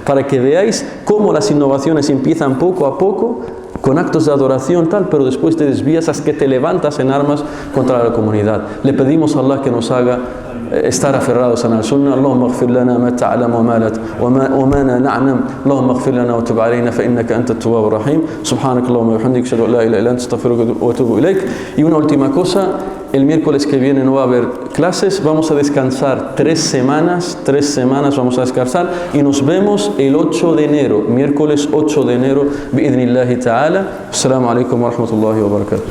A: para que veáis cómo las innovaciones empiezan poco a poco, con actos de adoración tal, pero después te desvías hasta que te levantas en armas contra la comunidad. Le pedimos a Allah que nos haga estar aferrados a la sunna. Allahumma ighfir lana ma ta'lam wa ma la na'lam. Allahumma ighfir lana wa tub alayna fa innaka anta at-tawwabur rahim. Subhanakallahumma wa bihamdika, ashhadu an la ilaha illa anta, astaghfiruka wa atubu ilaik. Y una última cosa, el miércoles que viene no va a haber clases, vamos a descansar 3 semanas vamos a descansar y nos vemos el 8 de enero, miércoles 8 de enero, bi'idhnillahi ta'ala. Assalamu alaikum wa rahmatullahi wa barakatuh.